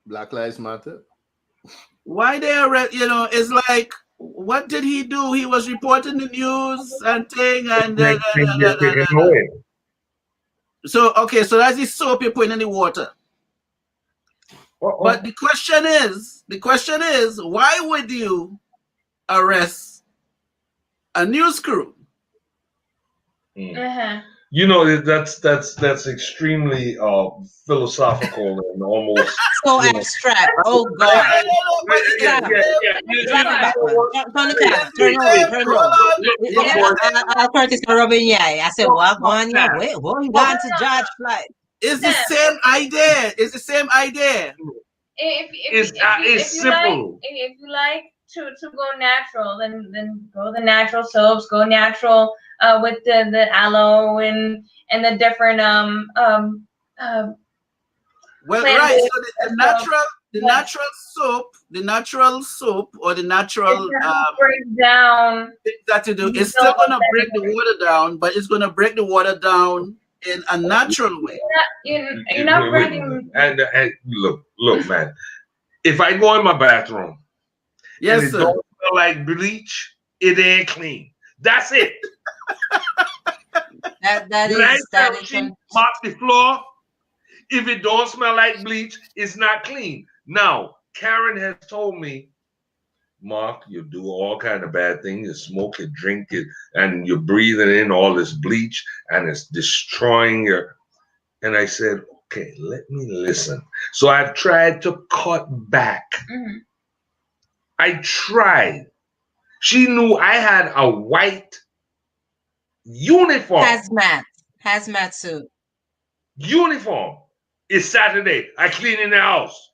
Black Lives Matter. Why they arrest? You know, it's like, what did he do? He was reporting the news and thing and. So okay, so that's the soap you're putting in the water. But the question is, why would you arrest a news crew? You know, that's extremely philosophical and almost so abstract. Oh God! I'll Curtis rubbing yeah. I said, "What going on? Wait, what you got to George Floyd?" It's the same idea. It's the same idea. If simple. If you like to go natural, then go the natural soaps. Go natural with the aloe and the different well, right. So the natural soap or the natural break down that you do, it's still gonna break the water down, but it's gonna break the water down in a natural way. You're not breaking. And look, man. If I go in my bathroom, yes, and it sir, don't smell like bleach, it ain't clean. That's it. that is mop the floor. If it don't smell like bleach, it's not clean. Now, Karin has told me, Mark, you do all kind of bad things. You smoke it, drink it, and you're breathing in all this bleach, and it's destroying your. And I said, okay, let me listen. So I've tried to cut back. I tried. She knew I had a white uniform. Hazmat suit. Uniform. It's Saturday. I clean in the house.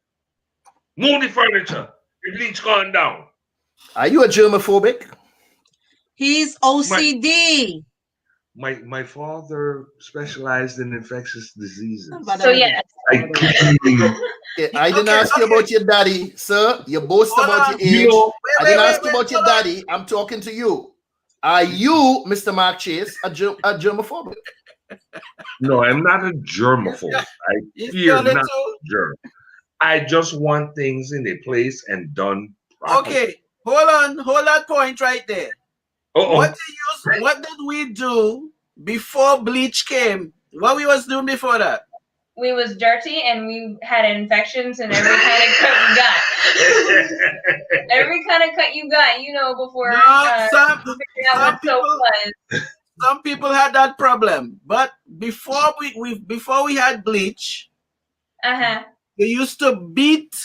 Move the furniture. The bleach gone down. Are you a germophobic? He's OCD. My father specialized in infectious diseases. So yeah. I didn't ask you about your daddy, sir. You boast about your age. I didn't ask you about your daddy. I'm talking to you. Are you, Mr. Mark Chase, a germophobic? No, I'm not a germaphobe. I fear not germ. I just want things in a place and done properly. Okay, hold that point right there. What did we do before bleach came? What we was doing before that? we was dirty and we had infections and every kind of cut we got. Every kind of cut you got, before figuring out what soap was. Some people had that problem, but before we had bleach, you used to beat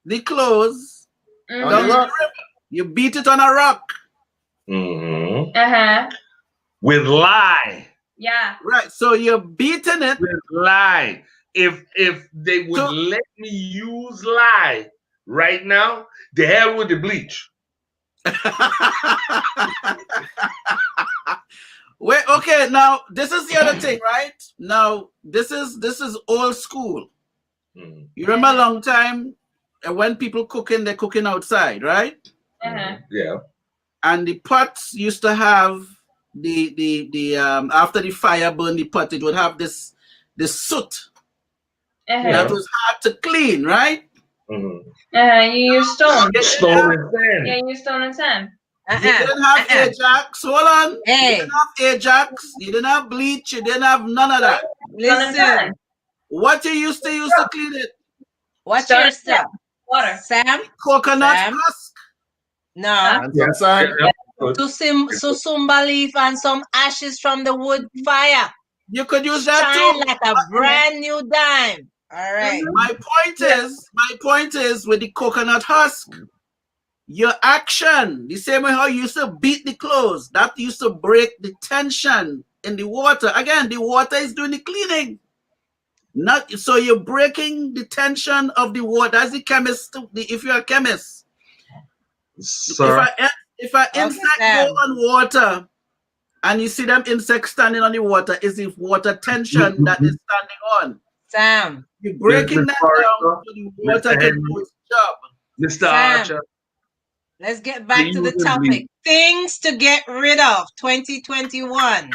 the clothes down to the river. You beat it on a rock. With lye. Yeah. Right. So you're beating it with lye. If they would let me use lye right now, the hell with the bleach. Wait, okay, now this is the other thing, right? Now this is old school. You remember a long time when people cooking, they're cooking outside, right? Yeah. And the pots used to have the after the fire burned the pot, it would have this soot that was hard to clean, right? You use stone. Stone and sand. Yeah, you use stone and sand. You didn't have Ajax. Hold on. Hey. You didn't have Ajax. You didn't have bleach. You didn't have none of that. Listen. What you used to use to clean it? What's your stuff? Water. Sam? Coconut Sam? husk. No. Susumba leaf and some ashes from the wood fire. You could use that Shine too. like a brand new dime. All right. My point is with the coconut husk, your action, the same way how you used to beat the clothes, that used to break the tension in the water. Again, the water is doing the cleaning. Not so you're breaking the tension of the water. As the chemist, if you're a chemist, Sir. if an insect go on water and you see them insects standing on the water, is the water tension that is standing on. Sam. You're breaking that down so the water can do its job. Mr. Archer. Let's get back to the topic. Things to get rid of 2021.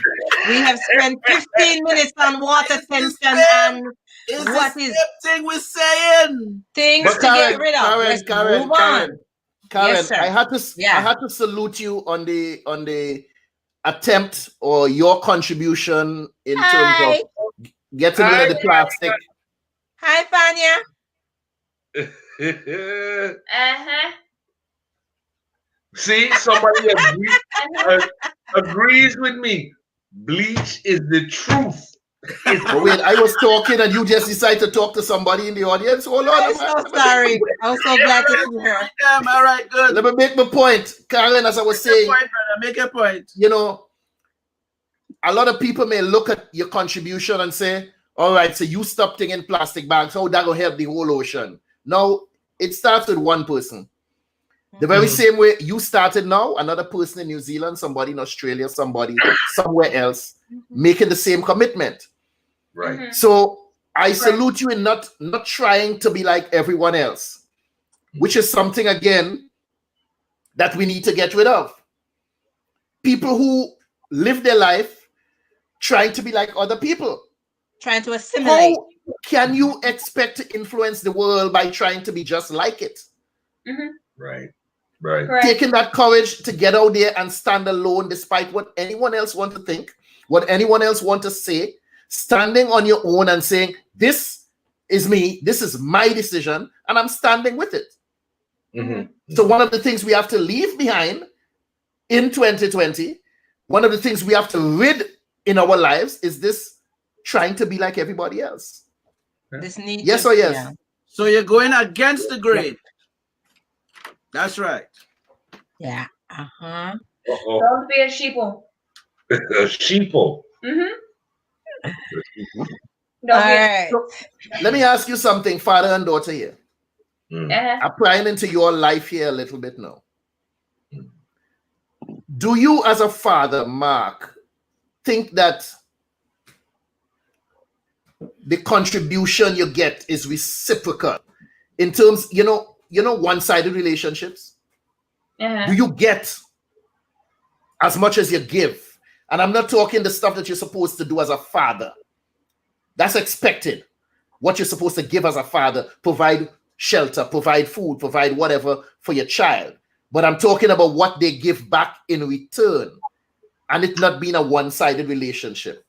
We have spent 15 minutes on water tension and what is thing we're saying? Things to get rid of. Let's move on. Karin, Yes, sir. I had to salute you on the attempt or your contribution in terms of getting rid of the plastic. Hi, Fania. See, somebody agrees with me. Bleach is the truth. But wait, I was talking and you just decided to talk to somebody in the audience. Hold on. I'm so sorry. I'm so glad to see her. All right, good. Let me make my point. Karin, as I was saying, make a point. You know, a lot of people may look at your contribution and say, all right, so you stop thinking plastic bags, how that will help the whole ocean. No, it starts with one person. The very same way you started now, another person in New Zealand, somebody in Australia, somebody somewhere else, making the same commitment. Right. So I salute you in not trying to be like everyone else, which is something, again, that we need to get rid of. People who live their life trying to be like other people. Trying to assimilate. How can you expect to influence the world by trying to be just like it? Right. Right. Correct. Taking that courage to get out there and stand alone despite what anyone else want to think, what anyone else want to say, standing on your own and saying, this is me, this is my decision, and I'm standing with it. So one of the things we have to leave behind in 2020, one of the things we have to rid in our lives is this trying to be like everybody else. This need yes or yes? Yeah. So you're going against the grain. That's right. Yeah. Don't be a sheeple. A sheeple. Right. So, let me ask you something, father and daughter here. Applying into your life here a little bit now. Do you, as a father, Mark, think that the contribution you get is reciprocal in terms, one-sided relationships? Do you get as much as you give? And I'm not talking the stuff that you're supposed to do as a father. That's expected. What you're supposed to give as a father, provide shelter, provide food, provide whatever for your child. But I'm talking about what they give back in return, and it not being a one-sided relationship.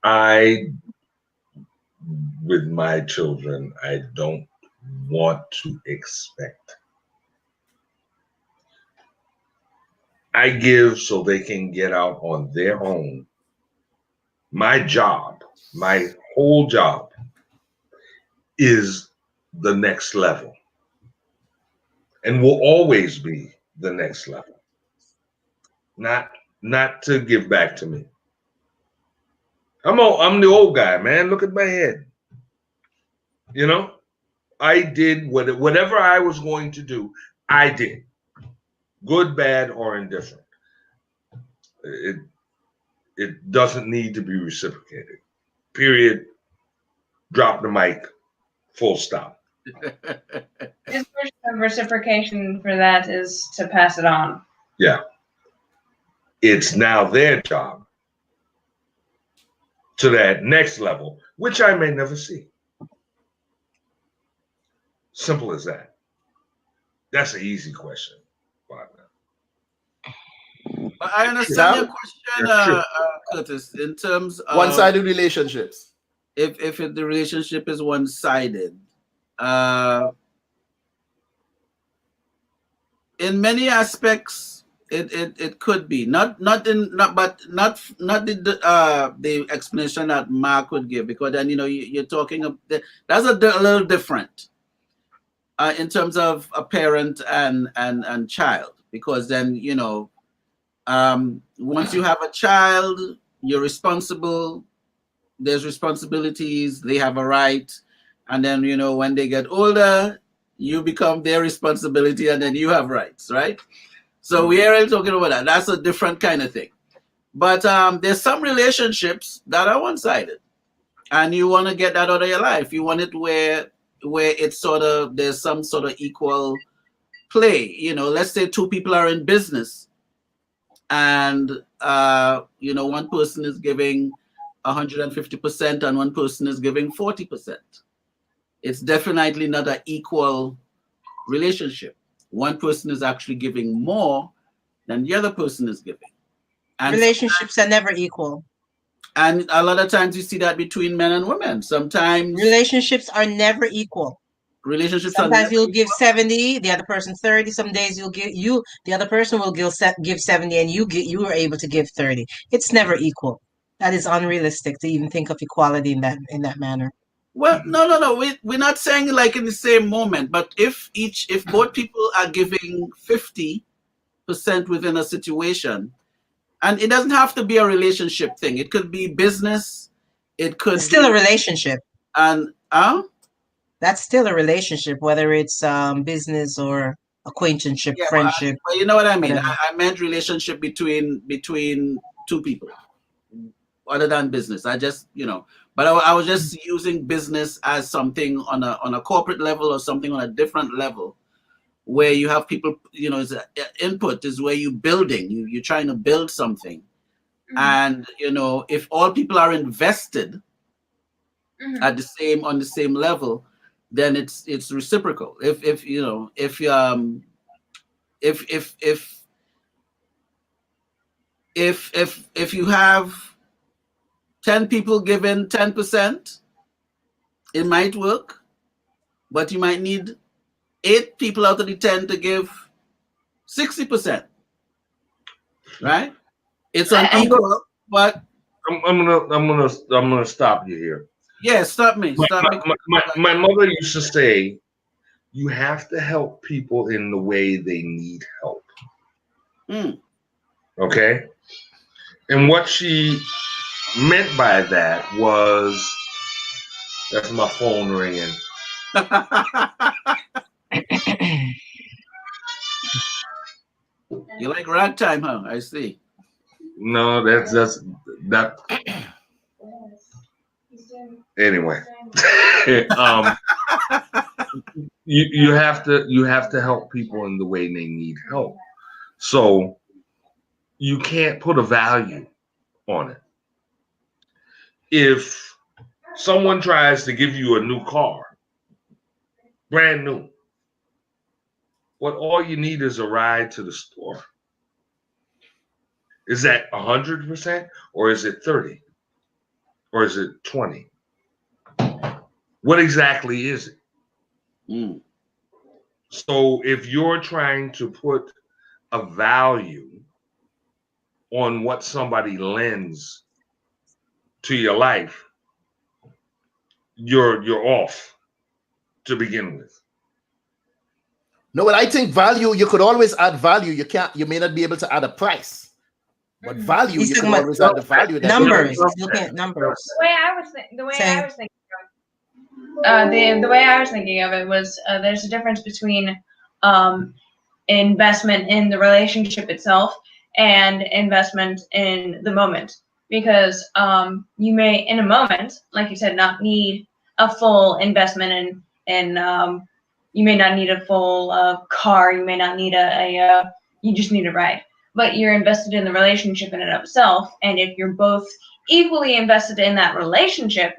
I with my children, I don't want to expect. I give so they can get out on their own. My job, my whole job, is the next level and will always be the next level. Not to give back to me. I'm the old guy, man. Look at my head. You know, I did whatever I was going to do, I did. Good, bad, or indifferent. It doesn't need to be reciprocated. Period. Drop the mic. Full stop. His version of reciprocation for that is to pass it on. Yeah. It's now their job to that next level, which I may never see. Simple as that. That's an easy question, partner. But I understand your question, Curtis, in terms of one-sided relationships. If the relationship is one-sided, in many aspects, it could be not the explanation that Mark would give, because then you're talking of that's a little different in terms of a parent and child, because then once you have a child, you're responsible. There's responsibilities. They have a right, and then when they get older, you become their responsibility, and then you have rights, right? So we are talking about that. That's a different kind of thing. But there's some relationships that are one-sided, and you want to get that out of your life. You want it where it's sort of there's some sort of equal play. Let's say two people are in business, and one person is giving 150% and one person is giving 40%. It's definitely not an equal relationship. One person is actually giving more than the other person is giving. And relationships are never equal. And a lot of times you see that between men and women. Sometimes relationships are never equal. Sometimes you'll give 70, the other person 30. Some days the other person will give 70 and you are able to give 30. It's never equal. That is unrealistic to even think of equality in that manner. Well, no. We're not saying like in the same moment, but if both people are giving 50% within a situation, and it doesn't have to be a relationship thing. It could be business. It's still a relationship. And that's still a relationship, whether it's business or acquaintanceship, friendship. But you know what I mean? I meant relationship between two people, other than business. I just but I was just using business as something on a corporate level or something on a different level, where you have people, input is where you're building, you're trying to build something. Mm-hmm. And, if all people are invested mm-hmm. on the same level, then it's reciprocal. If you have 10 people giving 10%, it might work, but you might need 8 people out of the 10 to give 60%, right? It's unequal, but I'm gonna stop you here. Yeah, stop me. My mother used to say, "You have to help people in the way they need help." Okay, and what she meant by that was, that's my phone ringing. You like ragtime, huh? I see. No, that's that. Anyway, you have to help people in the way they need help. So you can't put a value on it. If someone tries to give you a new car, brand new, but all you need is a ride to the store, is that 100% or is it 30? Or is it 20? What exactly is it? So if you're trying to put a value on what somebody lends to your life, you're off to begin with. No, but I think value, you could always add value. You may not be able to add a price, but value, He's you could talking about always add the value. That numbers. He's looking at numbers. The way I was thinking of it was there's a difference between investment in the relationship itself and investment in the moment, because you may in a moment, like you said, not need a full investment in you may not need a full car, you may not need you just need a ride, but you're invested in the relationship in and of itself, and if you're both equally invested in that relationship,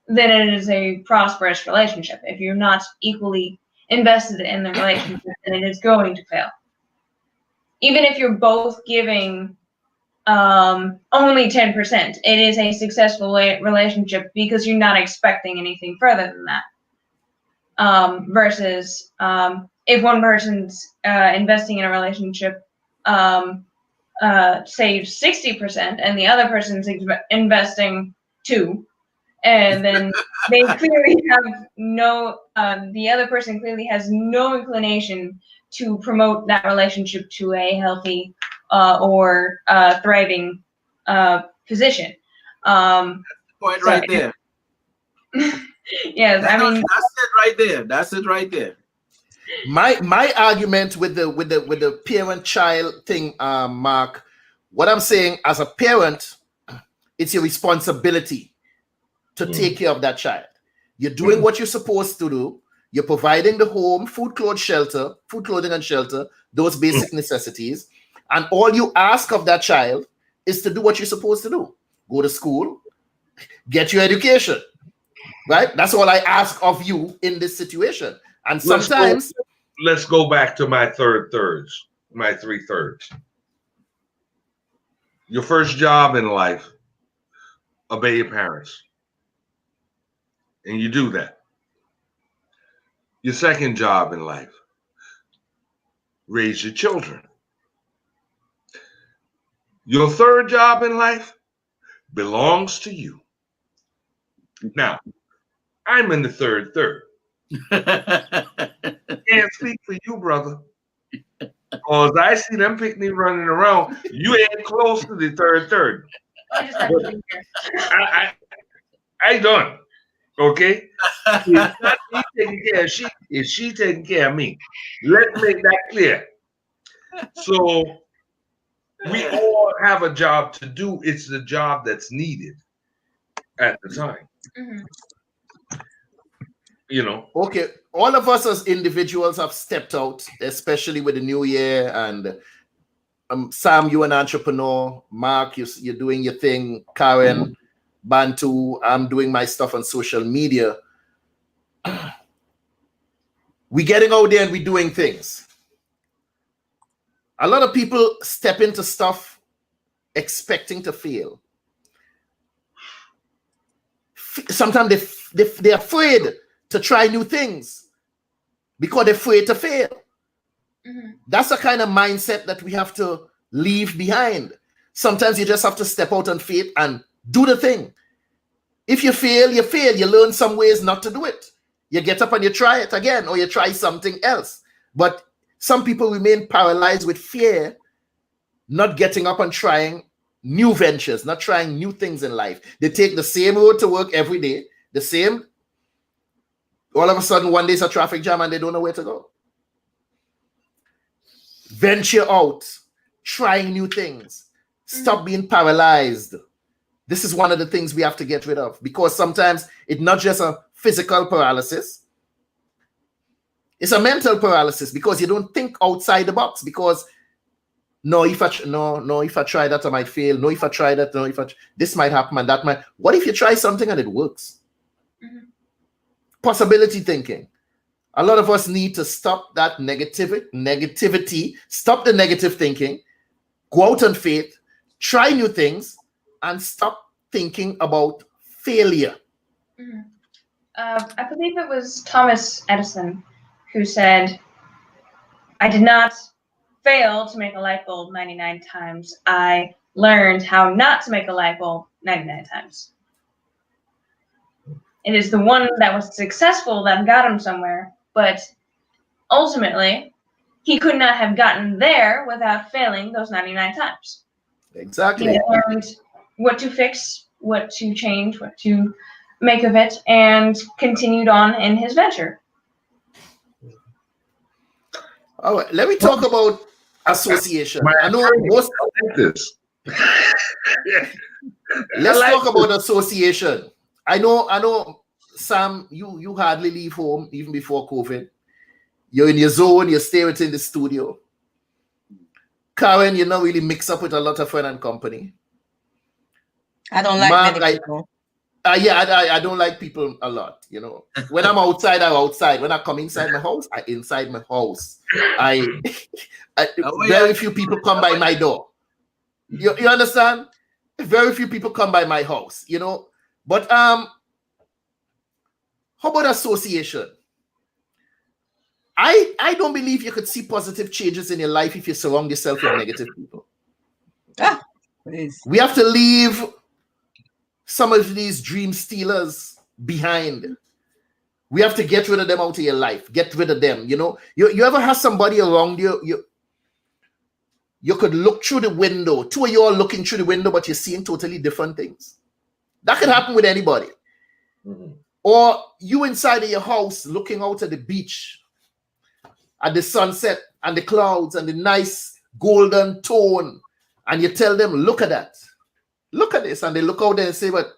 then it is a prosperous relationship. If you're not equally invested in the relationship, then it is going to fail. Even if you're both giving only 10%, it is a successful relationship because you're not expecting anything further than that. Versus if one person's investing in a relationship saves 60% and the other person's investing 2%, and then they clearly have the other person clearly has no inclination to promote that relationship to a healthy or thriving position. Point right there. Yes, I mean that's it right there. That's it right there. My argument with the parent-child thing, Mark, what I'm saying, as a parent, it's your responsibility to take care of that child. You're doing what you're supposed to do. You're providing the home, food, clothing, and shelter, those basic necessities. And all you ask of that child is to do what you're supposed to do. Go to school, get your education, right? That's all I ask of you in this situation. And sometimes... Let's go back to my my 3/3. Your first job in life, obey your parents. And you do that. Your second job in life, raise your children. Your third job in life belongs to you. Now, I'm in the third. Can't speak for you, brother. Because I see them picnic running around. You ain't close to the third. I just have to be here. I done. Okay? It's not me taking care of she, it's she taking care of me. Let's make that clear. So we all have a job to do. It's the job that's needed at the time. You know. Okay, all of us as individuals have stepped out, especially with the new year. And Sam, you're an entrepreneur. Mark, you're doing your thing. Karin, Bantu, I'm doing my stuff on social media. We're getting out there and we're doing things. A lot of people step into stuff expecting to fail. Sometimes they're afraid to try new things because they're afraid to fail. That's the kind of mindset that we have to leave behind. Sometimes you just have to step out on faith and do the thing. If you fail, you fail. You learn some ways not to do it. You get up and you try it again, or you try something else. But some people remain paralyzed with fear, not getting up and trying new ventures, not trying new things in life. They take the same road to work every day, the same. All of a sudden, one day it's a traffic jam and they don't know where to go. Venture out, trying new things. Stop being paralyzed. This is one of the things we have to get rid of, because sometimes it's not just a physical paralysis. It's a mental paralysis because you don't think outside the box. Because if I try that, I might fail. No, if I try that, this might happen and that might. What if you try something and it works? Possibility thinking. A lot of us need to stop that negativity, stop the negative thinking, go out on faith, try new things, and stop thinking about failure. I believe it was Thomas Edison who said, I did not fail to make a light bulb 99 times. I learned how not to make a light bulb 99 times. It is the one that was successful that got him somewhere, but ultimately, he could not have gotten there without failing those 99 times. Exactly. He learned what to fix, what to change, what to make of it, and continued on in his venture. All right, let me talk about association. I know most. I like this. Let's talk about association. I know, Sam, you hardly leave home even before COVID. You're in your zone, you stay within the studio. Karin, you not really mix up with a lot of friend and company. I don't like many people. I don't like people a lot, you know. When I'm outside, I'm outside. When I come inside my house, I inside my house. Very few people come by my door. You understand? Very few people come by my house, you know. But how about association? I don't believe you could see positive changes in your life if you surround yourself with negative people. Please. We have to leave some of these dream stealers behind. We have to get rid of them out of your life. Get rid of them. You know, you ever have somebody around you, you could look through the window. Two of you are looking through the window, but you're seeing totally different things. That could happen with anybody. Mm-hmm. Or you inside of your house looking out at the beach, at the sunset and the clouds and the nice golden tone, and you tell them, look at that. Look at this. And they look out there and say, but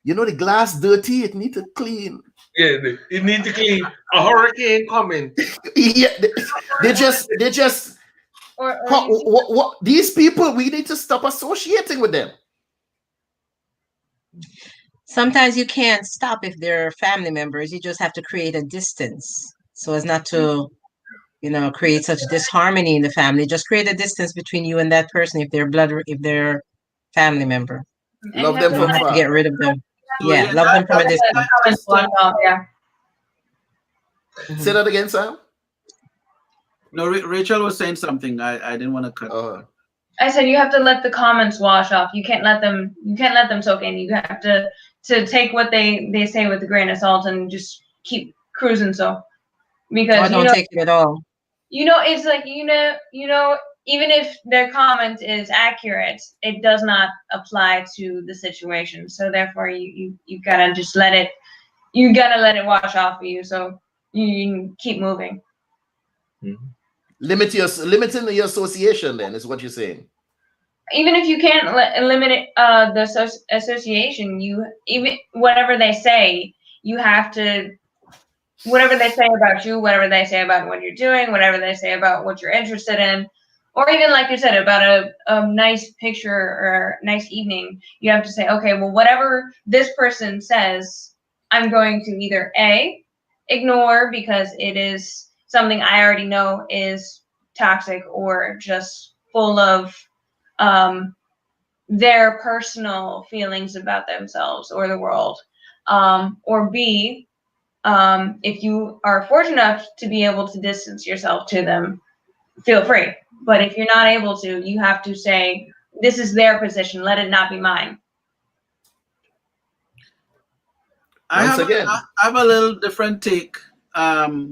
you know the glass dirty, it needs to clean. Yeah, it needs to clean. A hurricane coming. Yeah, they just what these people, we need to stop associating with them. Sometimes you can't stop if they're family members. You just have to create a distance so as not to, you know, create such disharmony in the family. Just create a distance between you and that person if they're family member. Love them from far. Get rid of them. Yeah, love them from a distance. Say that again, Sam. No, Rachel was saying something. I didn't want to cut. I said you have to let the comments wash off. You can't let them soak in. You have to take what they say with a grain of salt and just keep cruising. So because don't take it at all. You know, it's like you know, even if their comment is accurate, it does not apply to the situation. So therefore, you gotta just let it. You gotta let it wash off of you, so you can keep moving. Mm-hmm. Limiting your association, then, is what you're saying. Even if you can't limit the association, even whatever they say, you have to. Whatever they say about you, whatever they say about what you're doing, whatever they say about what you're interested in, or even like you said about a nice picture or a nice evening, you have to say, okay, well, whatever this person says, I'm going to either A, ignore because it is something I already know is toxic or just full of their personal feelings about themselves or the world, or B, if you are fortunate enough to be able to distance yourself to them, feel free. But if you're not able to, you have to say, this is their position. Let it not be mine. I have a little different take. But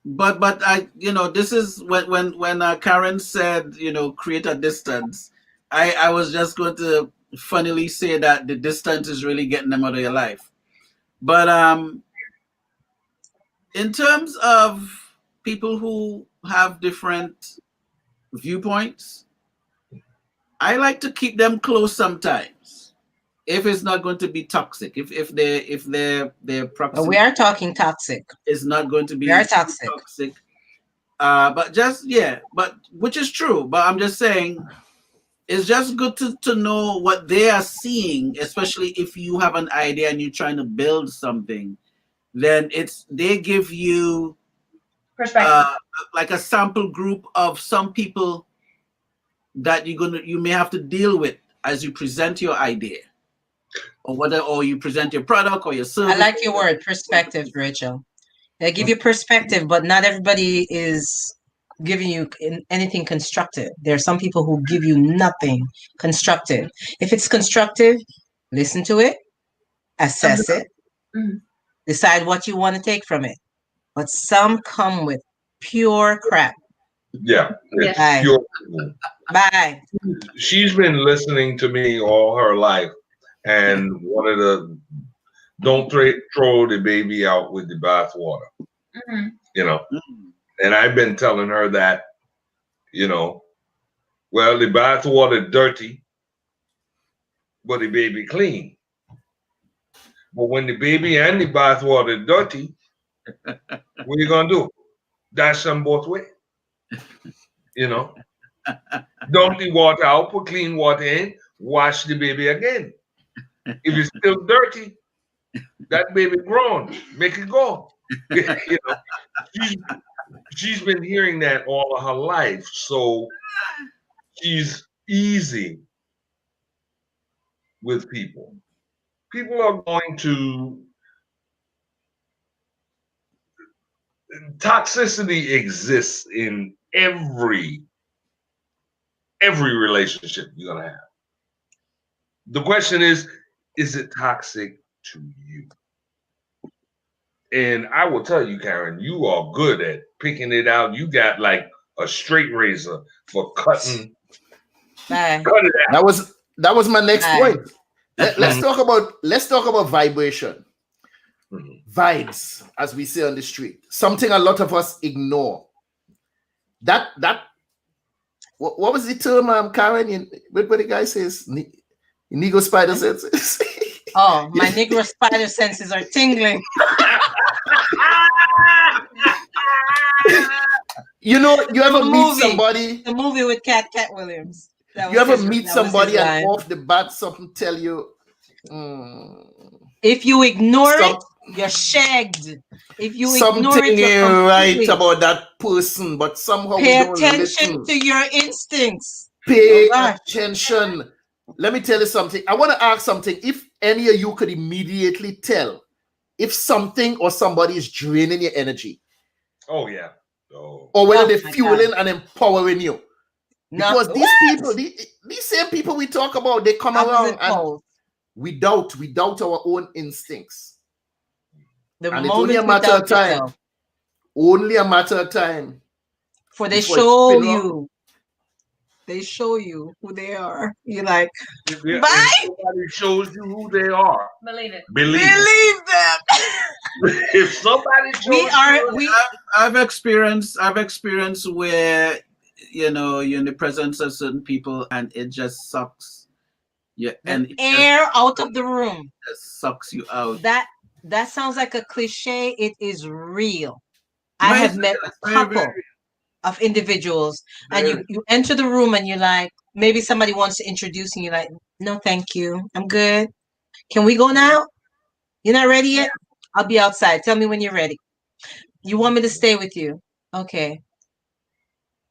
I, you know, this is when Karin said, you know, create a distance. I was just going to funnily say that the distance is really getting them out of your life. But in terms of people who have different viewpoints, I like to keep them close sometimes, if it's not going to be toxic. If their proximity, we are talking toxic. Is not going to be toxic. But just but which is true. But I'm just saying, it's just good to know what they are seeing, especially if you have an idea and you're trying to build something. Then they give you perspective, like a sample group of some people that you may have to deal with as you present your idea. or whether or you present your product or your service. I like your word, perspective, Rachel. They give you perspective, but not everybody is giving you anything constructive. There are some people who give you nothing constructive. If it's constructive, listen to it, assess it, decide what you want to take from it. But some come with pure crap. Yeah. It's Bye. pure. Bye. She's been listening to me all her life, and one of the don't throw the baby out with the bathwater. You know, and I've been telling her that, you know, well, the bathwater dirty, but the baby clean. But when the baby and the bathwater dirty, what you gonna do? Dash them both ways. You know, dump the water out, put clean water in, wash the baby again. If it's still dirty, that baby grown, make it go. You know, she's been hearing that all of her life, so she's easy with people. People are going to toxicity exists in every relationship you're gonna have. The question is it toxic to you? And I will tell you, Karen, you are good at picking it out. You got like a straight razor for cutting. Bye. Cut it out. That was my next Bye. point. Let's talk about vibration. Vibes, as we say on the street. Something a lot of us ignore. What was the term, Karin? What the guy says? Negro spider senses. Oh, my Negro spider senses are tingling. You know, you ever meet somebody? The movie with Cat Williams. You ever meet somebody and off the bat something tell you? If you ignore it, you're shagged. If you ignore it, you're right about that person, but somehow pay we don't attention listen. to your instincts. Pay attention. Let me tell you something. I want to ask something. If any of you could immediately tell if something or somebody is draining your energy. Oh, yeah. Oh. Or whether they're fueling and empowering you. Because these people, these same people we talk about, they come around and we doubt our own instincts. And it's only a matter of time. Only a matter of time. For they show you. They show you who they are. You're like, bye. If somebody shows you who they are, believe it. Believe them. If somebody shows I've experienced where, you know, you're in the presence of certain people and it just sucks. Yeah, and air out of the room. It sucks you out. That sounds like a cliche. It is real. I have met a couple of individuals, and you enter the room and you're like, maybe somebody wants to introduce and you're like, no, thank you, I'm good. Can we go now? You're not ready yet? I'll be outside. Tell me when you're ready. You want me to stay with you? Okay.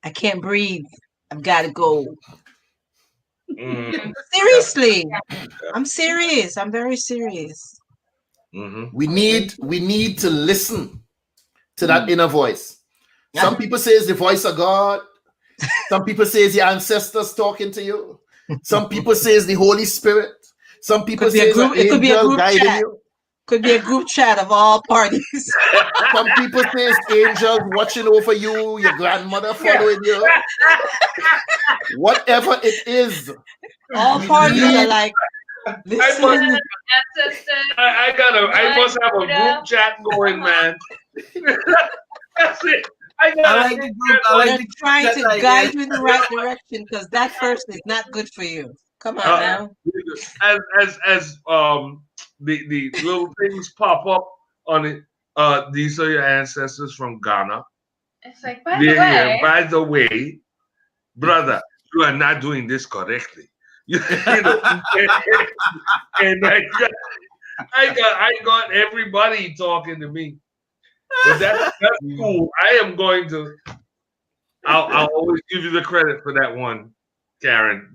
I can't breathe. I've got to go. Seriously. I'm serious. I'm very serious. We need to listen to that inner voice. Some people say it's the voice of God. Some people say it's your ancestors talking to you. Some people say it's the Holy Spirit. Some people say it's an angel guiding you. Could be a group chat of all parties. Some people say it's angels watching over you, your grandmother following you. Whatever it is. All parties are like, listen. I must have a group chat going, man. That's it. They're trying to guide you in the right direction because that first is not good for you. Come on now. As the little things pop up on it, these are your ancestors from Ghana. It's like, by the way, brother, you are not doing this correctly. You know, and I got everybody talking to me. But that's cool. I am going to. I'll always give you the credit for that one, Karen.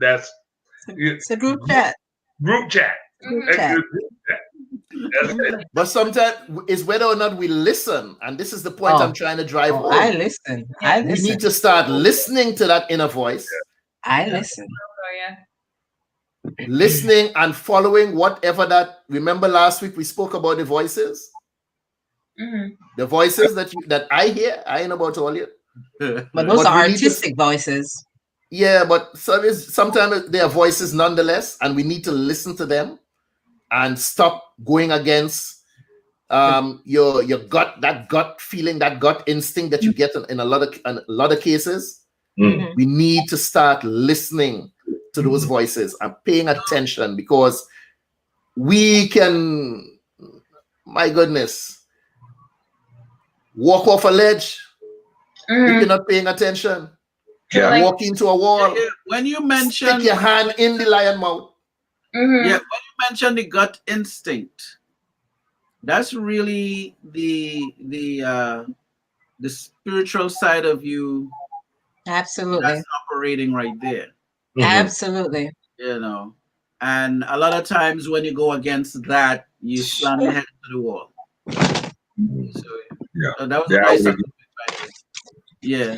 It's a group chat. Group chat. Group chat. That's it. But sometimes it's whether or not we listen, and this is the point I'm trying to drive home. I listen. I We listen. need to start listening to that inner voice. I listen. Oh, yeah. Listening and following whatever that. Remember last week we spoke about the voices. The voices that I hear. I ain't about all yet. But those are artistic voices. Yeah, but sometimes they are voices nonetheless, and we need to listen to them and stop going against your gut, that gut feeling, that gut instinct that you get in a lot of cases. We need to start listening to those voices and paying attention, because we can, my goodness, walk off a ledge if you're not paying attention. Walk into a wall. When you mention, stick your hand in the lion mouth. Yeah, when you mention the gut instinct, that's really the spiritual side of you. Absolutely. That's operating right there. Absolutely. You know, and a lot of times when you go against that, you slam your head to the wall. So that was a nice subject. Yeah.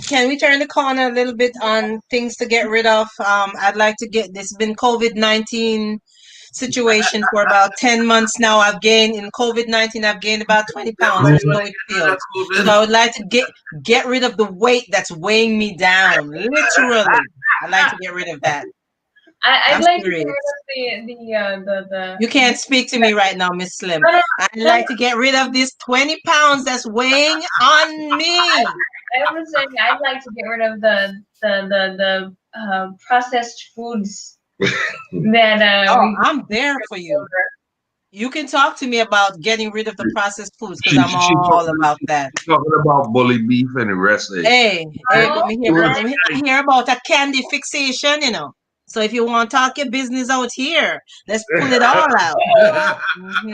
Can we turn the corner a little bit on things to get rid of? I'd like to get this. Been COVID-19 situation for about 10 months now. I've gained in COVID-19. I've gained about 20 pounds. So I would like to get rid of the weight that's weighing me down. Literally, I'd like to get rid of that. I'd like to get rid of the. You can't speak to me right now, Miss Slim. I'd like to get rid of this 20 pounds that's weighing on me. I was saying I'd like to get rid of the processed foods that. I'm there for you. You can talk to me about getting rid of the processed foods, because I'm all about that. Talking about bully beef and the rest of it. Hey, let me hear about a candy fixation, you know. So if you want to talk your business out here, let's pull it all out. Oh, you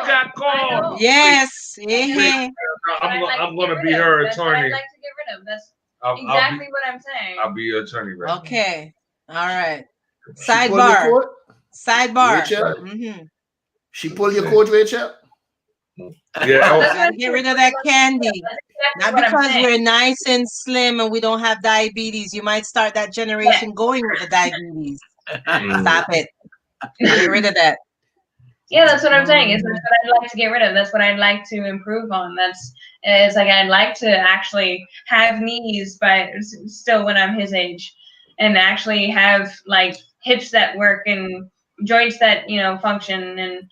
got called. Yes. I'm going to be her attorney. I'd like to get rid of. That's exactly what I'm saying. I'll be your attorney right Okay. All right. Sidebar. She pull your code, Rachel? Yeah. Get rid of that candy. Not because we're nice and slim and we don't have diabetes. You might start that generation going with the diabetes. Stop it. Get rid of that. Yeah, that's what I'm saying. That's what I'd like to get rid of. That's what I'd like to improve on. It's like I'd like to actually have knees still when I'm his age, and actually have like hips that work and joints that function, and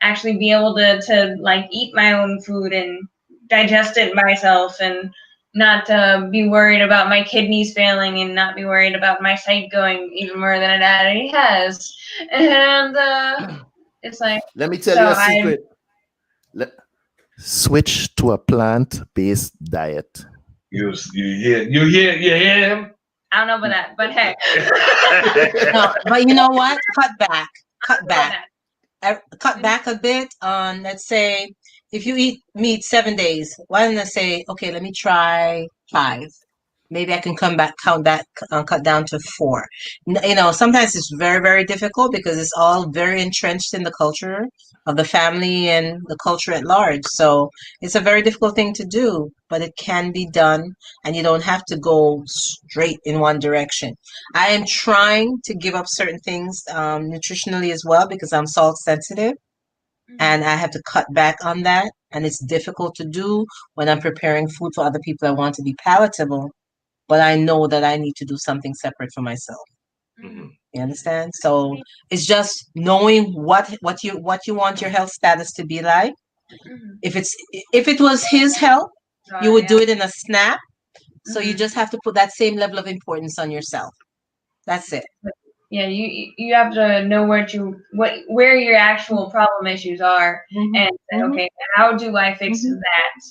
actually be able to like eat my own food and digest it myself, and not be worried about my kidneys failing, and not be worried about my sight going even more than it already has. And it's like, let me tell you a secret. Switch to a plant-based diet. You hear him? I don't know about that, but hey. No, but you know what? Cut back. Cut back a bit on, let's say, if you eat meat 7 days, why don't I say, okay, let me try 5. Maybe I can cut down to 4. Sometimes it's very, very difficult because it's all very entrenched in the culture of the family and the culture at large. So it's a very difficult thing to do, but it can be done, and you don't have to go straight in one direction. I am trying to give up certain things nutritionally as well, because I'm salt sensitive, and I have to cut back on that. And it's difficult to do when I'm preparing food for other people I want to be palatable, but I know that I need to do something separate for myself. You understand? So it's just knowing what you want your health status to be like. If it was his health, you would do it in a snap. So you just have to put that same level of importance on yourself. That's it. Yeah, you have to know where your actual problem issues are, and say, okay, how do I fix that?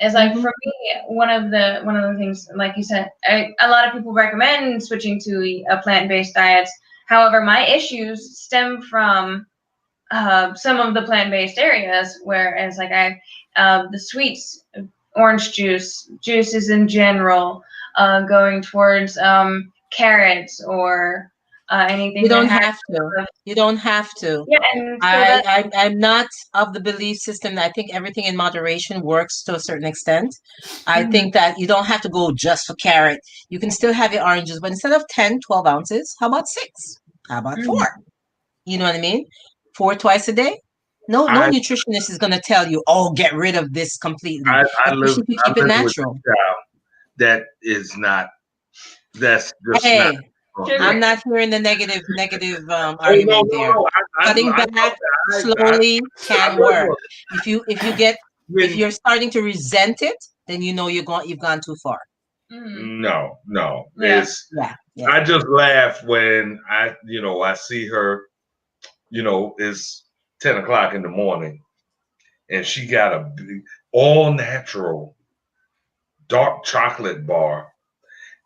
It's like, for me, one of the things, like you said, a lot of people recommend switching to a plant-based diet. However, my issues stem from some of the plant-based areas, where it's like the sweets, orange juices in general, going towards carrots or anything. You don't that have to. You don't have to. Yeah, and so that, I'm not of the belief system that I think everything in moderation works to a certain extent. I think that you don't have to go just for carrot. You can still have your oranges, but instead of 10, 12 ounces, how about 6? How about 4? You know what I mean? 4 twice a day? No nutritionist is going to tell you, oh, get rid of this completely. Especially if you keep it natural. That is not. That's just Hey, not. I'm not hearing the negative argument there. Cutting back slowly can work. If you're starting to resent it, then you know you've gone too far. No. Yeah. I just laugh when I see her. It's 10 o'clock in the morning, and she got a all natural dark chocolate bar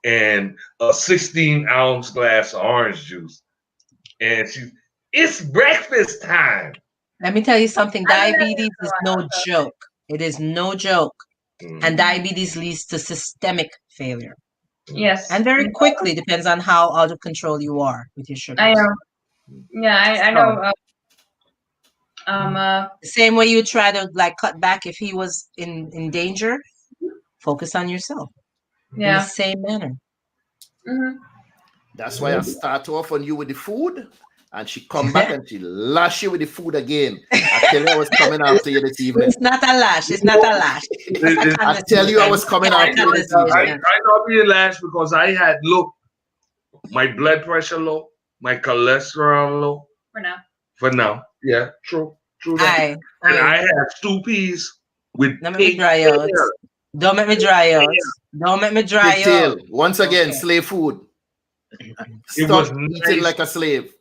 and a 16-ounce glass of orange juice. And it's breakfast time. Let me tell you something. Diabetes is no joke. It is no joke. And diabetes leads to systemic failure. Yes. And very quickly, depends on how out of control you are with your sugars. I know. Yeah, I know. The same way you try to cut back if he was in danger, focus on yourself. Yeah. In the same manner. That's why I start off on you with the food, and she come back and she lash you with the food again. I tell you I was coming after you this evening. It's not a lash. It's not a lash. I tell you I was coming after you this evening. I not being lashed because I had my blood pressure low, my cholesterol low. For now. Yeah, true. And I had 2 peas with Don't make me dry out. Don't make me dry out. Don't make me dry out. Once again, slave food. Stop eating like a slave.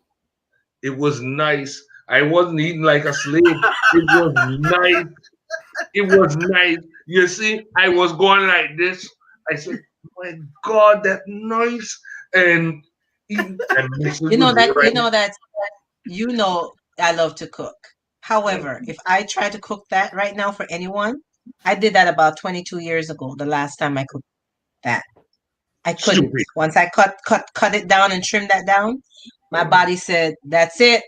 It was nice. I wasn't eating like a slave. It was nice. It was nice. You see, I was going like this. I said, "My God, that's nice." And you know I love to cook. However, if I try to cook that right now for anyone, I did that about 22 years ago. The last time I cooked that, I couldn't. Once I cut it down and trim that down, my body said, "That's it.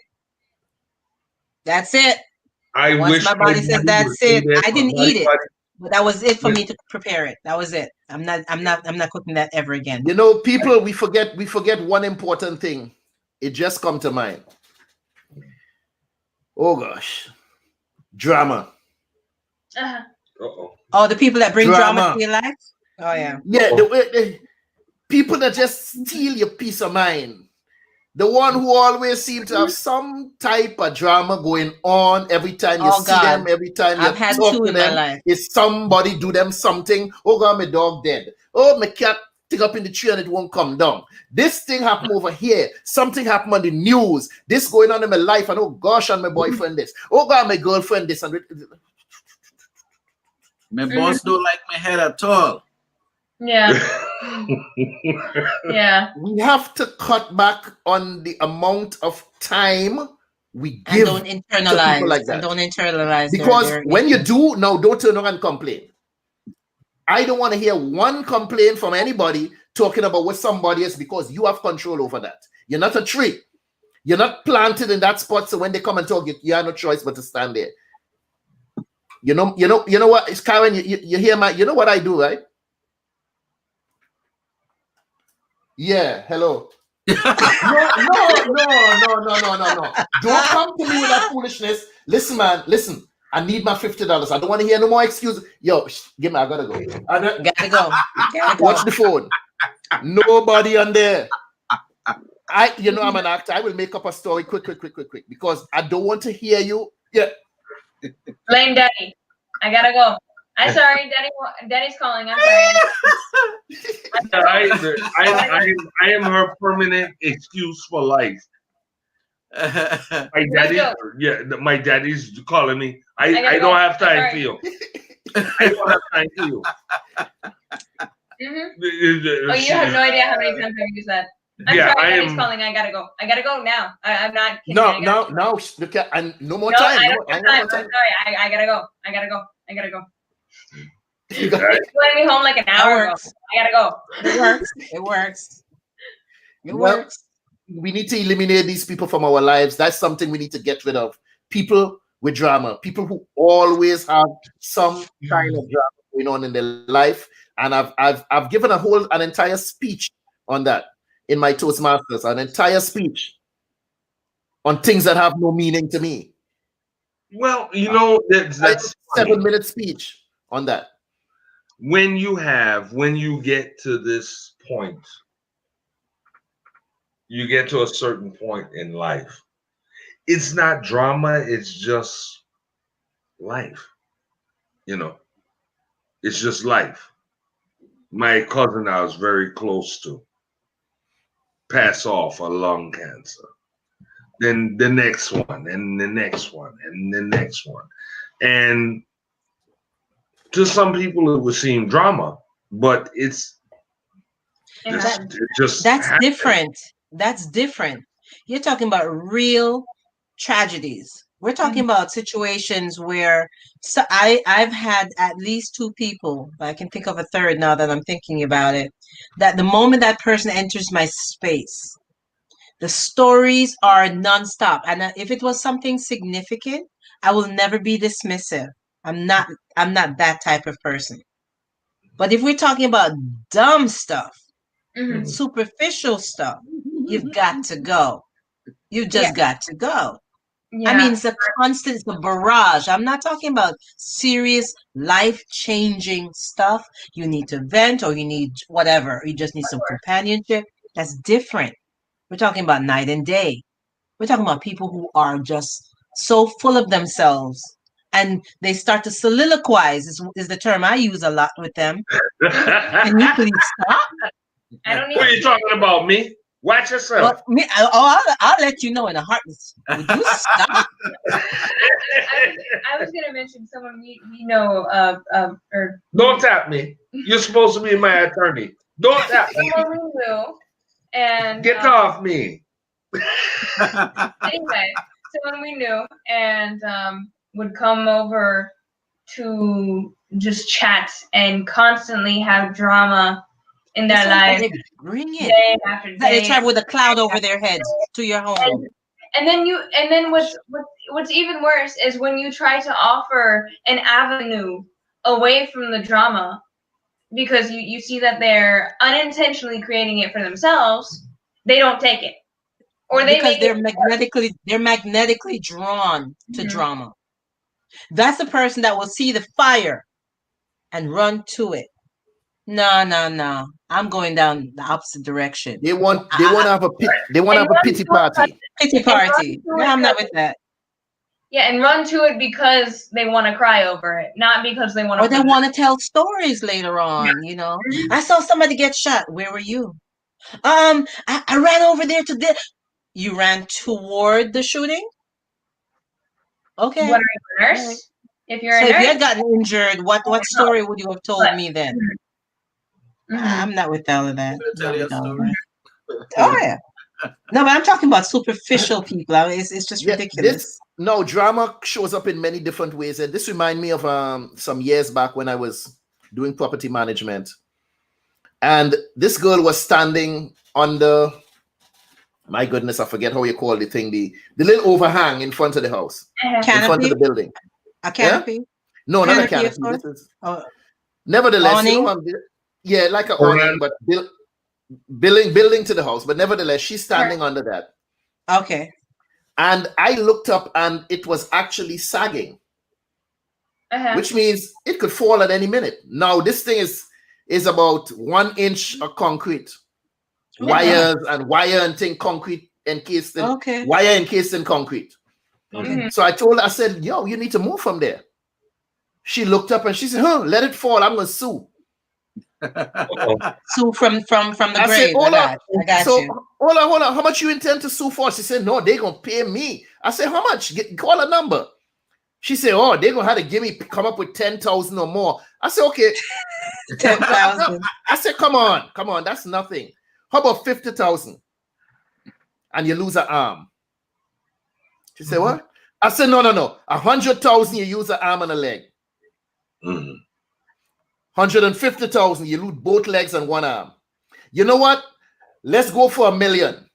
That's it." Once my body says that's it, I didn't eat it, but that was it for me to prepare it. That was it. I'm not cooking that ever again. You know, people, we forget one important thing. It just come to mind. Oh gosh, drama. Oh, the people that bring drama to your life. Oh yeah. Yeah, the people that just steal your peace of mind. The one who always seem to have some type of drama going on every time you see them, every time you talk to them. Is somebody do them something? Oh God, my dog dead. Oh, my cat take up in the tree and it won't come down. This thing happened over here. Something happened on the news. This going on in my life. And oh gosh, and my boyfriend this. Oh God, my girlfriend this. And my boss don't like my head at all. Yeah. Yeah. We have to cut back on the amount of time we give and don't internalize, to people like that. And don't internalize. Because when you do, now don't turn around and complain. I don't want to hear one complaint from anybody talking about what somebody is, because you have control over that. You're not a tree. You're not planted in that spot, so when they come and talk, you have no choice but to stand there. You know what? It's Karin, you hear you know what I do, right? Yeah, hello. No. Don't come to me with that foolishness. Listen, man, listen. I need my $50. I don't want to hear no more excuses. Yo, give me, I gotta go. Gotta go. Watch the phone. Nobody on there. I'm an actor. I will make up a story quick, because I don't want to hear you. Yeah. Blame Daddy. I gotta go. I'm sorry, Daddy's calling. I'm sorry. I am her permanent excuse for life. My daddy's calling me. I don't have time for you. I don't have time for you. Oh, you have no idea how many times I've used that. I'm sorry, Daddy's calling. I gotta go. I gotta go now. I'm not kidding. No. Look at, and no more time. I'm sorry. I gotta go. You let me home like an hour ago. I gotta go. It works. we need to eliminate these people from our lives. That's something we need to get rid of. People with drama, people who always have some kind of drama going on in their life. And I've given an entire speech on that in my Toastmasters, an entire speech on things that have no meaning to me. Well, you know, that's a 7-minute speech on that. When you get to this point, you get to a certain point in life. It's not drama, it's just life. You know, it's just life. My cousin I was very close to pass off a lung cancer. Then the next one, and the next one, and the next one. And to some people it would seem drama, but it's just that's different. That's different. You're talking about real tragedies. We're talking about situations where I've had at least 2 people, I can think of a third now that I'm thinking about it, that the moment that person enters my space, the stories are nonstop. And if it was something significant, I will never be dismissive. I'm not that type of person. But if we're talking about dumb stuff, superficial stuff, you've got to go. You've just got to go. Yeah. I mean, it's a barrage. I'm not talking about serious, life-changing stuff. You need to vent or you need whatever. You just need some companionship. That's different. We're talking about night and day. We're talking about people who are just so full of themselves and they start to soliloquize is the term I use a lot with them. Can you please stop? I don't What are you talking about, me? Watch yourself. Well, I'll let you know in a heartbeat. Would you stop? I was going to mention someone we know or don't tap me. You're supposed to be my attorney. Don't tap me. Someone we knew and get off me. Anyway, someone we knew and would come over to just chat and constantly have drama in their lives. Bring it. Day after day. They travel with a cloud over their heads to your home. And then what's even worse is when you try to offer an avenue away from the drama because you see that they're unintentionally creating it for themselves, they don't take it. Or they're magnetically drawn to drama. That's the person that will see the fire and run to it. No. I'm going down the opposite direction. They want to have a pity party. Pity party. No, I'm not with that. Yeah, and run to it because they want to cry over it, not because they want to. Or they want to tell stories later on. You know, I saw somebody get shot. Where were you? I ran over there to this. You ran toward the shooting? Okay. What are you, a nurse? Right. If you're a nurse? If you had gotten injured, what story would you have told me then? I'm not with all of that. Oh yeah. No, but I'm talking about superficial people. I mean, it's just ridiculous. Drama shows up in many different ways. And this reminds me of some years back when I was doing property management. And this girl was standing under, my goodness, I forget how you call the thing, the little overhang in front of the house. Canopy? In front of the building. A canopy? Yeah? No, canopy, not a canopy. Nevertheless, like an awning, but building to the house. But nevertheless, she's standing under that. Okay. And I looked up and it was actually sagging, which means it could fall at any minute. Now, this thing is about 1 inch of concrete. Wire and thing, concrete encased in wire encased in concrete. So I told her, I said, yo, you need to move from there. She looked up and she said, let it fall. I'm gonna sue. Sue from the grave. I got you. Hold on. How much you intend to sue for? She said, no, they're gonna pay me. I said, how much? Call a number. She said, oh, they're gonna have to come up with 10,000 or more. I said, okay. 10,000. I said, come on, that's nothing. How about 50,000? And you lose an arm. She said, what? I said, no. 100,000, you use an arm and a leg. 150,000, you lose both legs and one arm. You know what? Let's go for $1 million.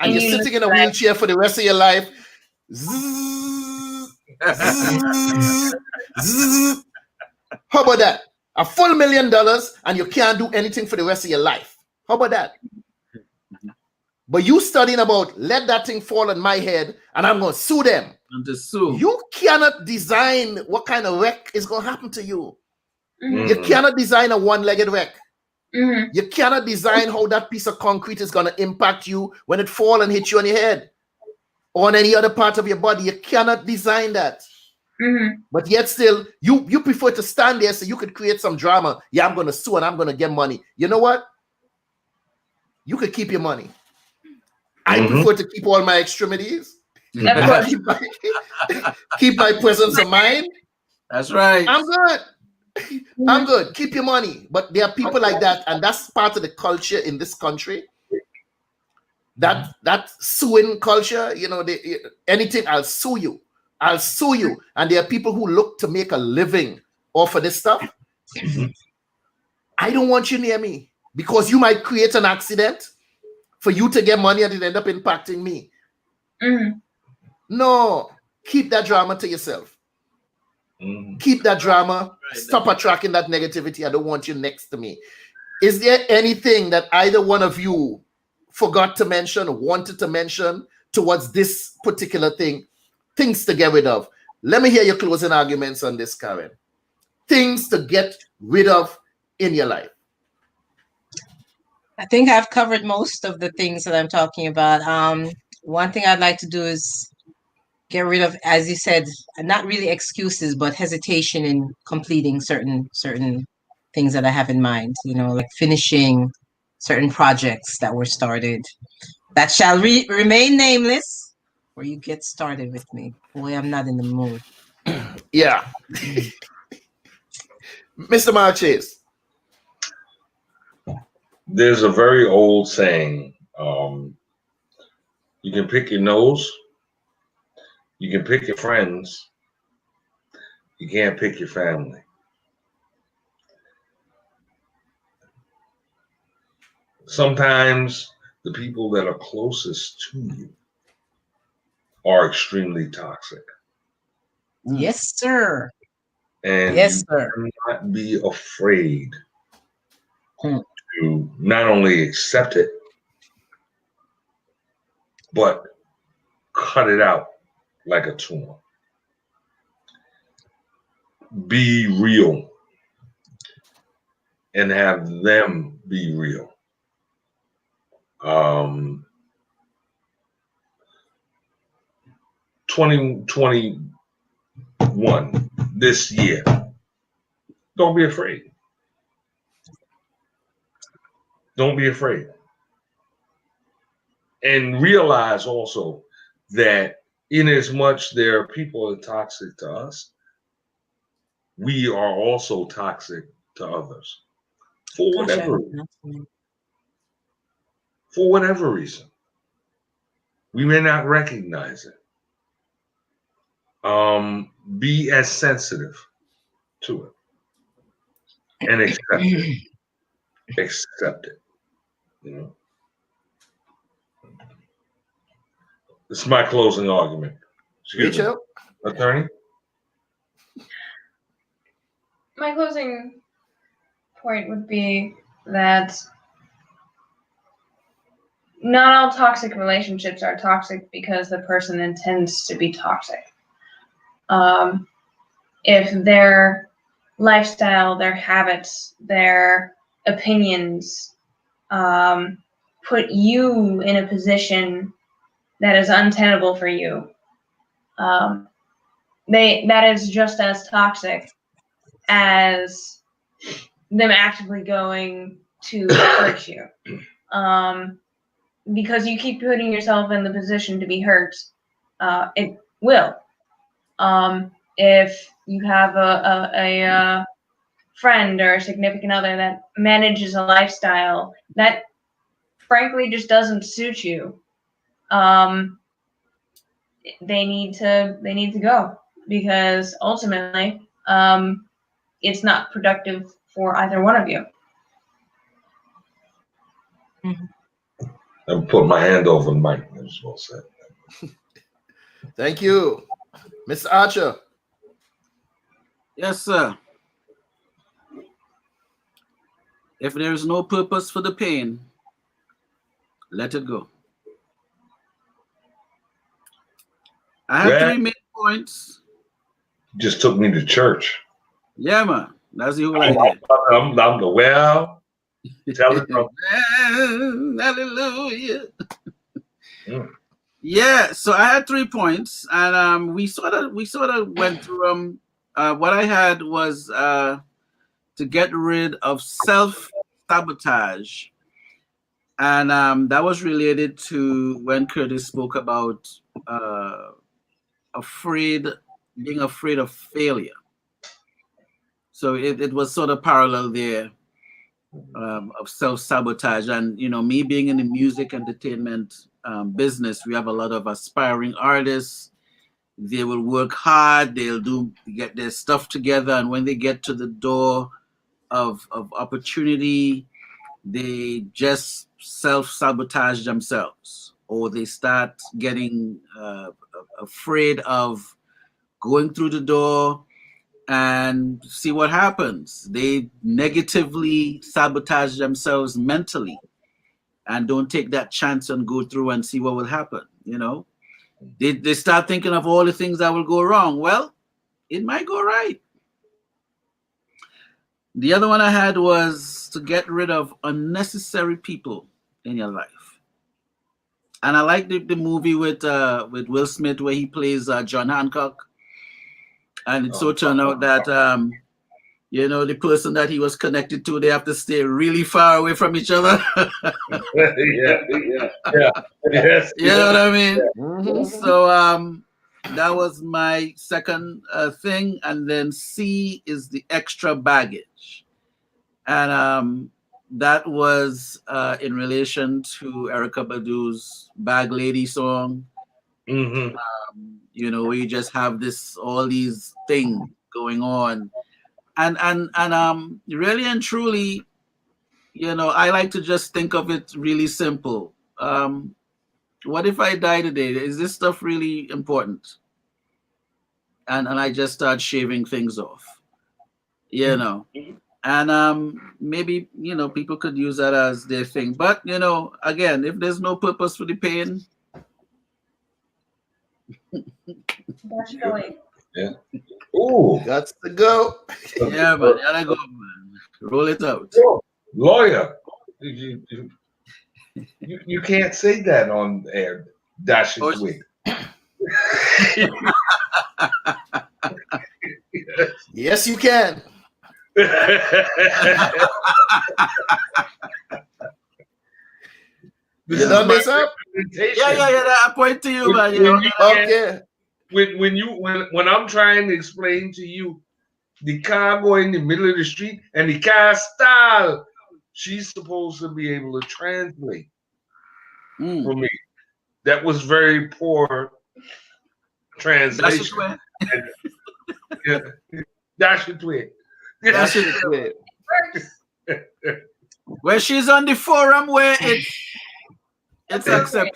and you're you sitting in look a back. wheelchair for the rest of your life. Zzz, zzz, zzz. How about that? A full $1 million and you can't do anything for the rest of your life. How about that? But you studying about let that thing fall on my head and I'm going to sue them. And to sue. You cannot design what kind of wreck is going to happen to you. Mhm. You cannot design a one-legged wreck. Mhm. You cannot design how that piece of concrete is going to impact you when it fall and hit you on your head or on any other part of your body. You cannot design that. Mhm. But yet still, you prefer to stand there so you could create some drama. Yeah, I'm going to sue and I'm going to get money. You know what? You could keep your money. I prefer to keep all my extremities. Of course. keep my presence of mind. That's right. I'm good. I'm good. Keep your money. But there are people like that, and that's part of the culture in this country. That suing culture, you know, anything, I'll sue you. I'll sue you. And there are people who look to make a living off of this stuff. I don't want you near me because you might create an accident for you to get money and it end up impacting me. Mhm. No, keep that drama to yourself. Keep that drama. Stop attracting that negativity. I don't want you next to me. Is there anything that either one of you forgot to mention, wanted to mention towards this particular thing? Things to get rid of. Let me hear your closing arguments on this, Karin. Things to get rid of in your life. I think I've covered most of the things that I'm talking about. One thing I'd like to do is get rid of, as you said, not really excuses, but hesitation in completing certain things that I have in mind. You know, like finishing certain projects that were started that shall remain nameless. Or you get started with me. Boy, I'm not in the mood. Yeah. Mr. Marches. There's a very old saying, you can pick your nose, you can pick your friends, you can't pick your family. Sometimes the people that are closest to you are extremely toxic. Yes, sir. And Yes, you sir. cannot be afraid Hmm. to not only accept it, but cut it out like a tumor. Be real and have them be real. 2021, this year, don't be afraid. Don't be afraid. And realize also that in as much there are people that are toxic to us, we are also toxic to others for whatever reason. We may not recognize it. Be as sensitive to it and accept it. Accept it. You know, this is my closing argument. Rachel? Attorney? My closing point would be that not all toxic relationships are toxic because the person intends to be toxic. If their lifestyle, their habits, their opinions put you in a position that is untenable for you, that is just as toxic as them actively going to hurt you. Because you keep putting yourself in the position to be hurt, it will. If you have a friend or a significant other that manages a lifestyle that frankly just doesn't suit you, they need to go, because ultimately it's not productive for either one of you. I put my hand over the mic. just well said. Thank you. Mr. Archer. Yes, sir. If there is no purpose for the pain, let it go. I have Well, 3 main points. just took me to church. Yeah, man. That's the whole idea. I'm the well. Tell it from Hallelujah. Mm. Yeah, so I had 3 points, and we sort of went through them. What I had was to get rid of self-sabotage, and that was related to when Curtis spoke about being afraid of failure. So it was sort of parallel there. Of self-sabotage, and me being in the music entertainment business, we have a lot of aspiring artists. They will work hard, they'll get their stuff together, and when they get to the door of opportunity, they just self-sabotage themselves, or they start getting afraid of going through the door and see what happens. They negatively sabotage themselves mentally and don't take that chance and go through and see what will happen. They start thinking of all the things that will go wrong. Well, it might go right. The other one I had was to get rid of unnecessary people in your life. And I like the movie with Will Smith where he plays John Hancock. And it so turned out that, the person that he was connected to, they have to stay really far away from each other. yeah. Yes. You know what I mean? Mhm. So that was my second thing. And then C is the extra baggage. And that was in relation to Erykah Badu's Bag Lady song. Mm-hmm. Where you just have all these things going on, and really and truly, I like to just think of it really simple. What if I die today? Is this stuff really important? And I just start shaving things off, and maybe people could use that as their thing. But again, if there's no purpose for the pain. That's the way. Yeah. Ooh. Got to go. Yeah, but gotta go, man. Roll it out. Lawyer. You can't say that on air. Dash it with. Yes, you can. You done this up? Yeah. I point to you, man. Okay. When I'm trying to explain to you the car going in the middle of the street and the car style, she's supposed to be able to translate for me. That was very poor translation. Dash it with. That's it. Where she's on the forum where it's accepted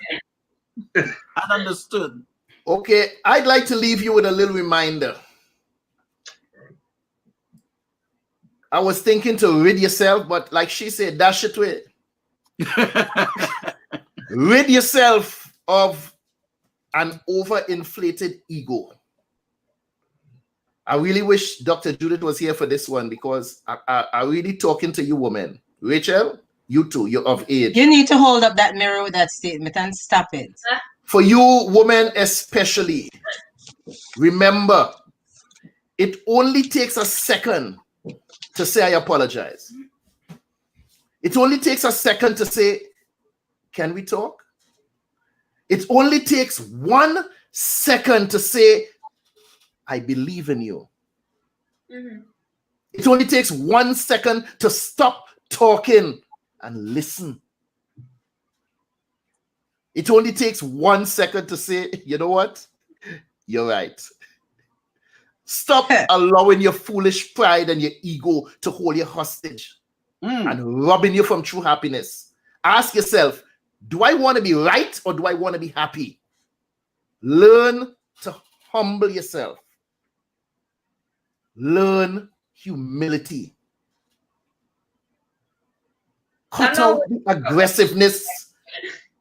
and understood. Okay, I'd like to leave you with a little reminder. I was thinking to rid yourself, but like she said, dash it with. Rid yourself of an overinflated ego. I really wish Dr. Judith was here for this one because I really talking to you women. Rachel, you too, you're of age. You need to hold up that mirror with that statement and stop it. For you women especially, remember, it only takes a second to say I apologize. It only takes a second to say, can we talk? It only takes 1 second to say, I believe in you. Mm-hmm. It only takes 1 second to stop talking and listen. It only takes 1 second to say, you know what? You're right. Stop allowing your foolish pride and your ego to hold you hostage and robbing you from true happiness. Ask yourself, Do I want to be right or do I want to be happy? Learn to humble yourself. Learn humility. Cut out the aggressiveness.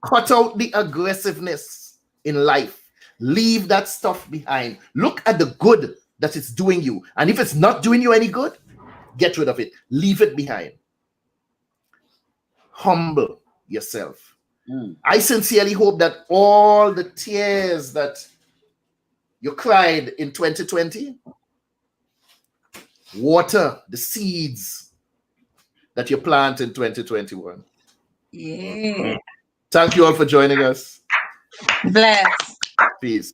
Cut out the aggressiveness in life. Leave that stuff behind. Look at the good that it's doing you. And if it's not doing you any good, get rid of it. Leave it behind. Humble yourself. I sincerely hope that all the tears that you cried in 2020 water the seeds that you plant in 2021. Yeah. Thank you all for joining us. Bless. Peace.